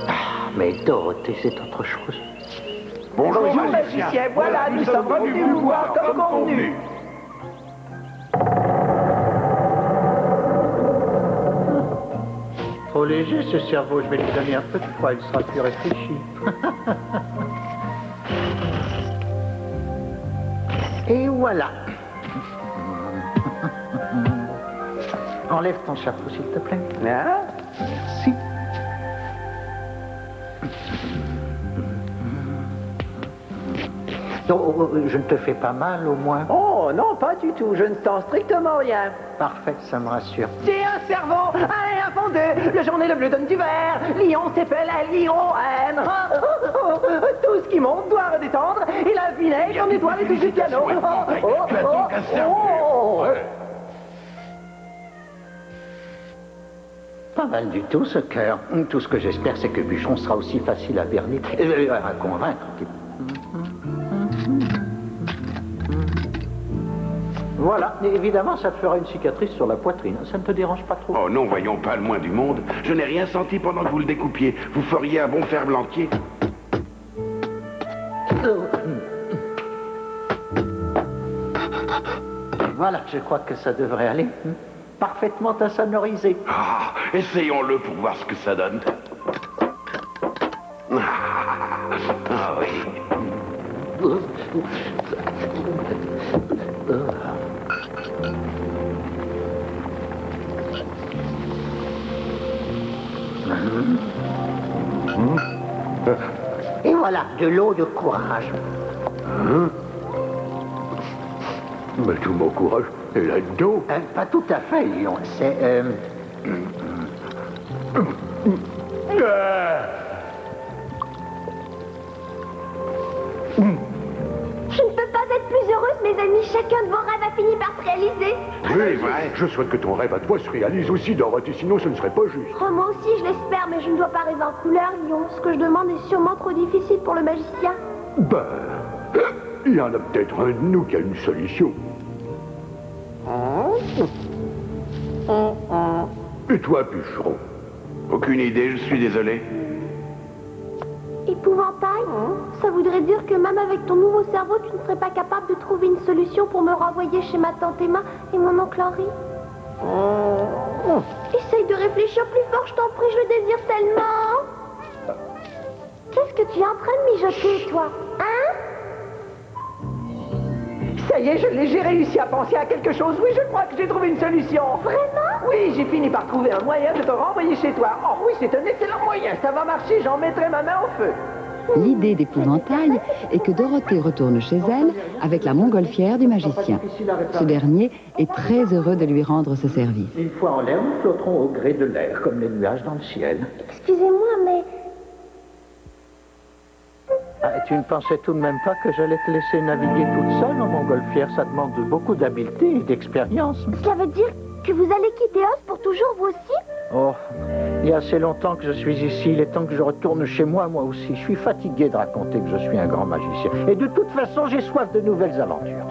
G: Ah, mais Dorothée, c'est autre chose.
H: Bonjour, magicien. Voilà, nous sommes venus vous voir comme convenu.
G: Trop léger ce cerveau, je vais lui donner un peu de froid, il sera plus réfléchi. Et voilà. Enlève ton chapeau, s'il te plaît.
H: Ah,
G: Merci. Donc, je ne te fais pas mal, au moins?
H: oh non, pas du tout. Je ne sens strictement rien.
G: Parfait, ça me rassure.
H: C'est un cerveau, un fondé. Le jaune et le bleu donnent du vert. Lion s'appelle un lion. Tout ce qui monte doit redescendre. Et la vinaigre en nettoie les touches du piano.
G: Pas mal du tout, ce cœur. Tout ce que j'espère, c'est que Bûcheron sera aussi facile à berner, à convaincre. Voilà, et évidemment, ça te fera une cicatrice sur la poitrine. Ça ne te dérange pas trop?
E: Oh non, voyons pas le moins du monde. Je n'ai rien senti pendant que vous le découpiez. Vous feriez un bon ferblantier.
G: Voilà, je crois que ça devrait aller. Parfaitement insonorisé.
E: Ah, essayons-le pour voir ce que ça donne. Ah oui.
G: Et voilà, de l'eau de courage.
D: Mais tout mon courage est là-dedans.
G: Pas tout à fait, Lion. C'est...
C: Je ne peux pas être plus heureuse, mes amis. Chacun de vos rêves a fini par se réaliser.
D: Oui, vrai. Je souhaite que ton rêve à toi se réalise aussi, Dorothée, sinon ce ne serait pas juste.
C: Oh, moi aussi, je l'espère, mais je ne dois pas rêver en couleur, Lion. Ce que je demande est sûrement trop difficile pour le magicien.
D: Ben, il y en a peut-être un de nous qui a une solution. Et toi, Bûcheron?
E: Aucune idée, je suis désolé.
C: Épouvantail, ça voudrait dire que même avec ton nouveau cerveau, tu ne serais pas capable de trouver une solution pour me renvoyer chez ma tante Emma et mon oncle Henri? Essaye de réfléchir plus fort, je t'en prie, je le désire tellement. Qu'est-ce que tu es en train de mijoter, toi? Hein?
H: Ça y est, j'ai réussi à penser à quelque chose. Oui, je crois que j'ai trouvé une solution.
C: Vraiment?
H: Oui, j'ai fini par trouver un moyen de te renvoyer chez toi. Oh oui, c'est un excellent moyen. Ça va marcher, j'en mettrai ma main au feu.
B: L'idée d'Épouvantail est que Dorothée retourne chez elle avec la montgolfière du magicien. Ce dernier est très heureux de lui rendre ce service.
G: Une fois en l'air, nous flotterons au gré de l'air, comme les nuages dans le ciel.
C: Excusez-moi, mais...
G: Ah, tu ne pensais tout de même pas que j'allais te laisser naviguer toute seule en montgolfière? Ça demande beaucoup d'habileté et d'expérience.
C: Cela veut dire que vous allez quitter Oz pour toujours, vous aussi?
G: Oh, il y a assez longtemps que je suis ici. Il est temps que je retourne chez moi, moi aussi. Je suis fatigué de raconter que je suis un grand magicien. Et de toute façon, j'ai soif de nouvelles aventures.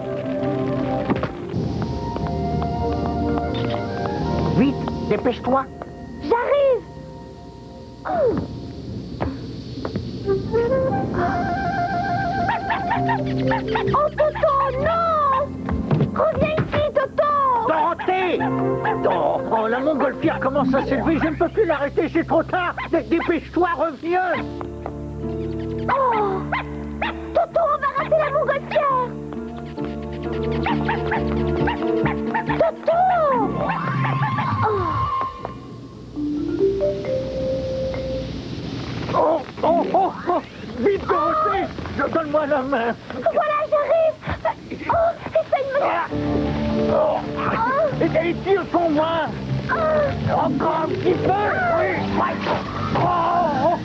G: Vite, dépêche-toi.
C: J'arrive! Oh, Toto, non! Reviens ici, Toto!
G: Dorothée! Oh, la montgolfière commence à s'élever. Je ne peux plus l'arrêter, c'est trop tard. Dépêche-toi, reviens!
C: Oh! Toto, on va rater la montgolfière! Toto!
G: Oh! Vite, Dorothée! Donne-moi la main!
C: Voilà, j'arrive! Oh, essaye de me...
G: Et tire ton main! Encore un petit peu! Oui! Oh!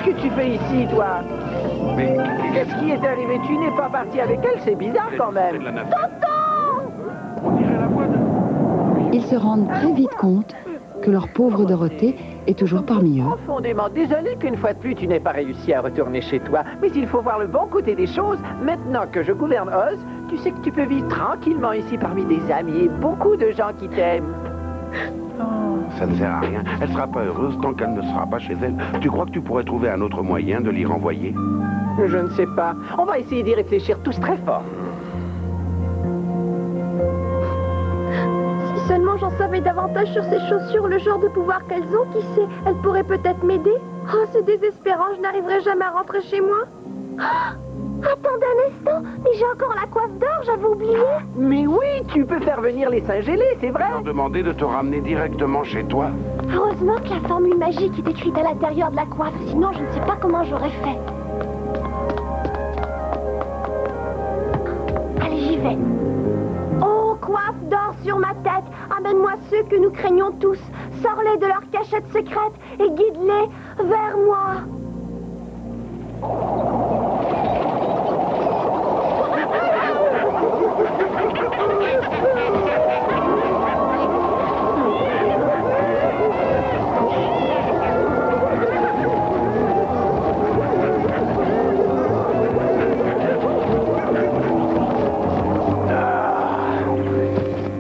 G: Qu'est-ce que tu fais ici, toi?
E: Mais
G: Qu'est-ce qui est arrivé? Tu n'es pas parti avec elle, c'est bizarre quand
E: c'est
G: même.
E: de la navette.
C: Tonton!
E: On dirait la voix de...
B: Ils se rendent très vite compte que leur pauvre Dorothée est toujours parmi eux.
G: Profondément désolé qu'une fois de plus tu n'aies pas réussi à retourner chez toi. Mais il faut voir le bon côté des choses. Maintenant que je gouverne Oz, tu sais que tu peux vivre tranquillement ici parmi des amis et beaucoup de gens qui t'aiment.
E: Ça ne sert à rien. Elle sera pas heureuse tant qu'elle ne sera pas chez elle. Tu crois que tu pourrais trouver un autre moyen de l'y renvoyer?
G: Je ne sais pas. On va essayer d'y réfléchir tous très fort.
C: Si seulement j'en savais davantage sur ces chaussures, le genre de pouvoir qu'elles ont, qui sait, elles pourraient peut-être m'aider. Oh, c'est désespérant, je n'arriverai jamais à rentrer chez moi. Oh, attendez un instant, mais j'ai encore la coiffe d'or, j'avais oublié.
G: Mais oui, tu peux faire venir les singes ailés, c'est vrai.
E: Leur demander de te ramener directement chez toi.
C: Heureusement que la formule magique est écrite à l'intérieur de la coiffe, sinon je ne sais pas comment j'aurais fait. Allez, j'y vais. Oh, coiffe d'or sur ma tête, amène-moi ceux que nous craignons tous. Sors-les de leur cachette secrète et guide-les vers moi.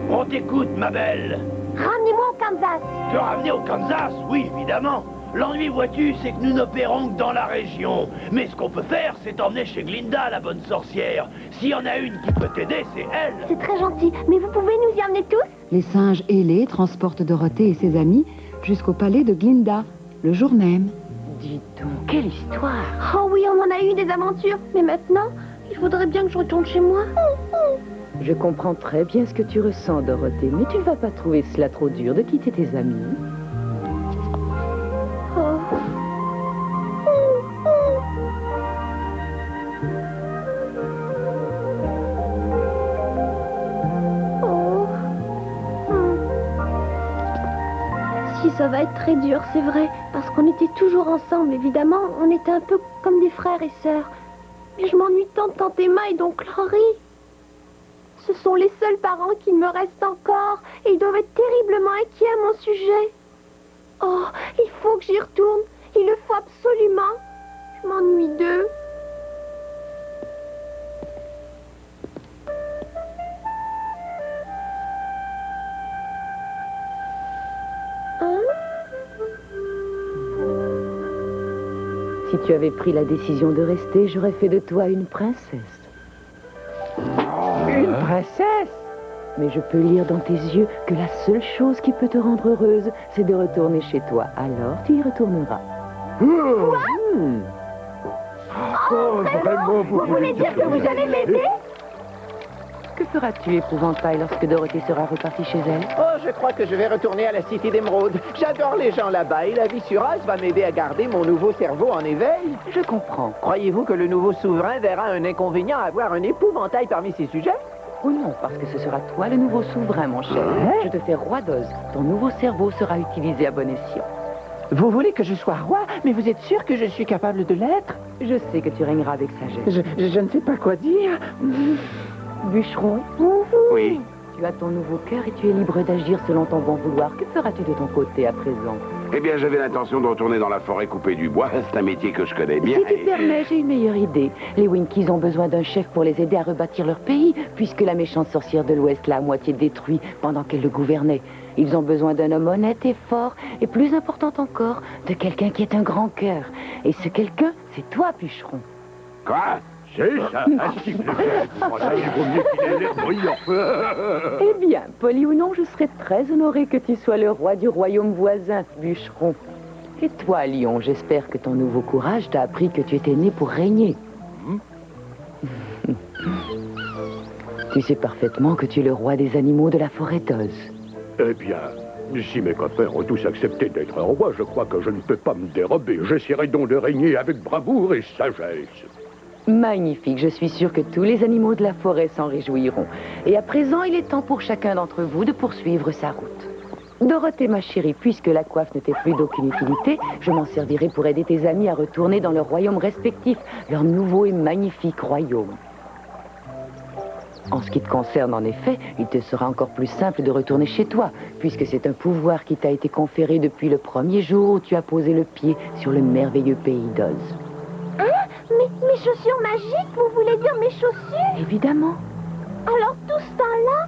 H: On t'écoute, ma belle.
C: Ramenez-moi au Kansas.
H: Te ramener au Kansas? Oui, évidemment. L'ennui, vois-tu, c'est que nous n'opérons que dans la région. Mais ce qu'on peut faire, c'est t'emmener chez Glinda, la bonne sorcière. S'il y en a une qui peut t'aider, c'est elle.
C: C'est très gentil, mais vous pouvez nous y emmener tous?
B: Les singes ailés transportent Dorothée et ses amis jusqu'au palais de Glinda, le jour même.
F: Dis donc, quelle histoire!
C: Oh oui, on en a eu des aventures, mais maintenant, il faudrait bien que je retourne chez moi.
F: Je comprends très bien ce que tu ressens, Dorothée, mais tu ne vas pas trouver cela trop dur de quitter tes amis.
C: Oh. Oh. Si, ça va être très dur, c'est vrai, parce qu'on était toujours ensemble, évidemment, on était un peu comme des frères et sœurs. Mais je m'ennuie tant de tante Emma et d'oncle Henri. Ce sont les seuls parents qui me restent encore, et ils doivent être terriblement inquiets à mon sujet. Oh, il faut que j'y retourne. Il le faut absolument. Je m'ennuie d'eux. Hein?
F: Si tu avais pris la décision de rester, j'aurais fait de toi une princesse.
G: Une princesse?
F: Mais je peux lire dans tes yeux que la seule chose qui peut te rendre heureuse, c'est de retourner chez toi. Alors tu y retourneras.
D: Oh, vraiment,
C: Vous voulez dire que vous allez m'aider?
F: Que feras-tu, épouvantail, lorsque Dorothée sera repartie chez elle?
G: Oh, je crois que je vais retourner à la Cité d'Émeraude. J'adore les gens là-bas et la vie sur Oz va m'aider à garder mon nouveau cerveau en éveil.
F: Je comprends.
G: Croyez-vous que le nouveau souverain verra un inconvénient à avoir un épouvantail parmi ses sujets?
F: Oh non, parce que ce sera toi le nouveau souverain, mon cher. Je te fais roi d'Oz. Ton nouveau cerveau sera utilisé à bon escient.
G: Vous voulez que je sois roi, mais vous êtes sûr que je suis capable de l'être?
F: Je sais que tu régneras avec sagesse.
G: Je ne sais pas quoi dire.
F: Bûcheron,
E: Oui.
F: tu as ton nouveau cœur et tu es libre d'agir selon ton bon vouloir. Que feras-tu de ton côté à présent?
E: Eh bien, j'avais l'intention de retourner dans la forêt couper du bois. C'est un métier que je connais bien.
F: Si tu permets, j'ai une meilleure idée. Les Winkies ont besoin d'un chef pour les aider à rebâtir leur pays, puisque la méchante sorcière de l'Ouest l'a à moitié détruit pendant qu'elle le gouvernait. Ils ont besoin d'un homme honnête et fort, et plus important encore, de quelqu'un qui ait un grand cœur. Et ce quelqu'un, c'est toi, Bûcheron.
E: Quoi?
D: C'est ça, un petit peu. Il vaut mieux qu'il ait l'air brillant.
F: Eh bien, poli ou non, je serais très honorée que tu sois le roi du royaume voisin, Bûcheron. Et toi, Lion, j'espère que ton nouveau courage t'a appris que tu étais né pour régner. Tu sais parfaitement que tu es le roi des animaux de la forêt d'Oz.
D: Eh bien, si mes copains ont tous accepté d'être roi, je crois que je ne peux pas me dérober. J'essaierai donc de régner avec bravoure et sagesse.
F: Magnifique, je suis sûre que tous les animaux de la forêt s'en réjouiront. Et à présent, il est temps pour chacun d'entre vous de poursuivre sa route.
B: Dorothée, ma chérie, puisque la coiffe ne t'est plus d'aucune utilité, je m'en servirai pour aider tes amis à retourner dans leurs royaumes respectifs, leur nouveau et magnifique royaume. En ce qui te concerne, en effet, il te sera encore plus simple de retourner chez toi, puisque c'est un pouvoir qui t'a été conféré depuis le premier jour où tu as posé le pied sur le merveilleux pays d'Oz.
C: Hein? Mes chaussures magiques, vous voulez dire mes chaussures?
B: Évidemment.
C: Alors tout ce temps-là?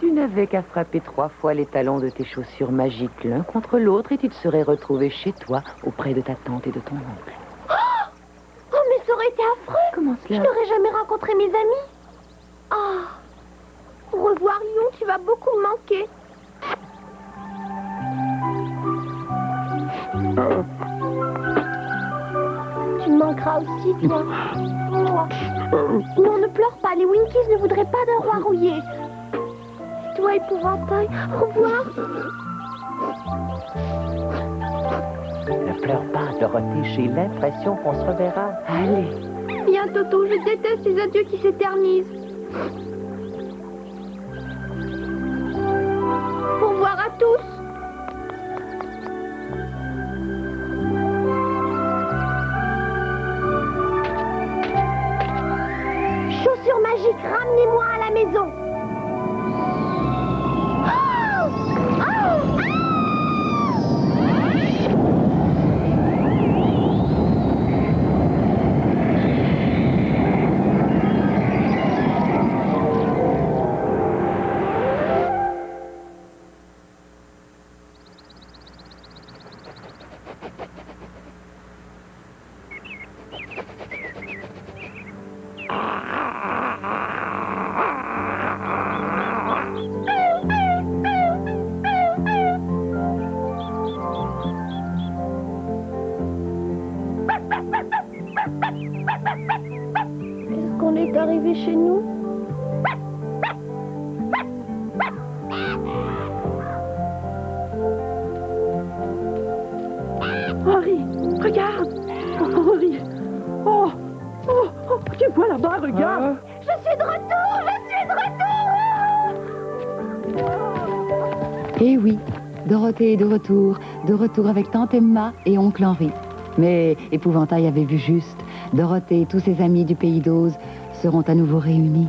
B: Tu n'avais qu'à frapper 3 fois les talons de tes chaussures magiques l'un contre l'autre et tu te serais retrouvé chez toi, auprès de ta tante et de ton oncle.
C: Oh, mais ça aurait été affreux.
B: Comment cela?
C: Je n'aurais jamais rencontré mes amis. Au revoir, Lion, tu vas beaucoup me manquer. Tu me manqueras aussi, toi. Non, ne pleure pas, les Winkies ne voudraient pas d'un roi rouillé. Toi, épouvantail, au revoir.
G: Ne pleure pas, Dorothée, j'ai l'impression qu'on se reverra.
B: Allez.
C: Viens, Toto, je déteste les adieux qui s'éternisent. Au revoir à tous. Chaussures magiques, ramenez-moi à la maison. Est-ce qu'on est arrivé chez nous?
A: Henri, regarde. Oh, Henri. Oh, tu vois là-bas, regarde.
C: Je suis de retour.
B: Eh oui, Dorothée est de retour avec tante Emma et oncle Henri. Mais Épouvantail avait vu juste. Dorothée et tous ses amis du pays d'Oz seront à nouveau réunis.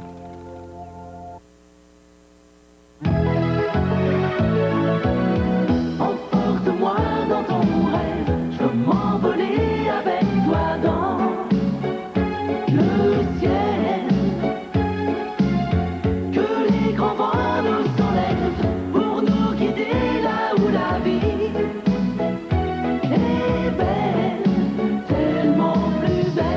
L: Emporte-moi dans ton rêve, je veux m'envoler avec toi dans le ciel. Que les grands vents nous enlèvent pour nous guider là où la vie est belle, tellement plus belle.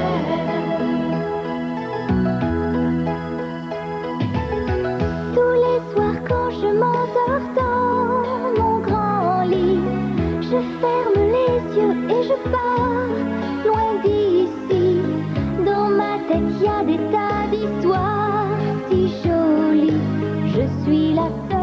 C: Tous les soirs quand je m'endors dans mon grand lit, je ferme les yeux et je pars loin d'ici. Dans ma tête, y a des tas d'histoires si jolies. Je suis la seule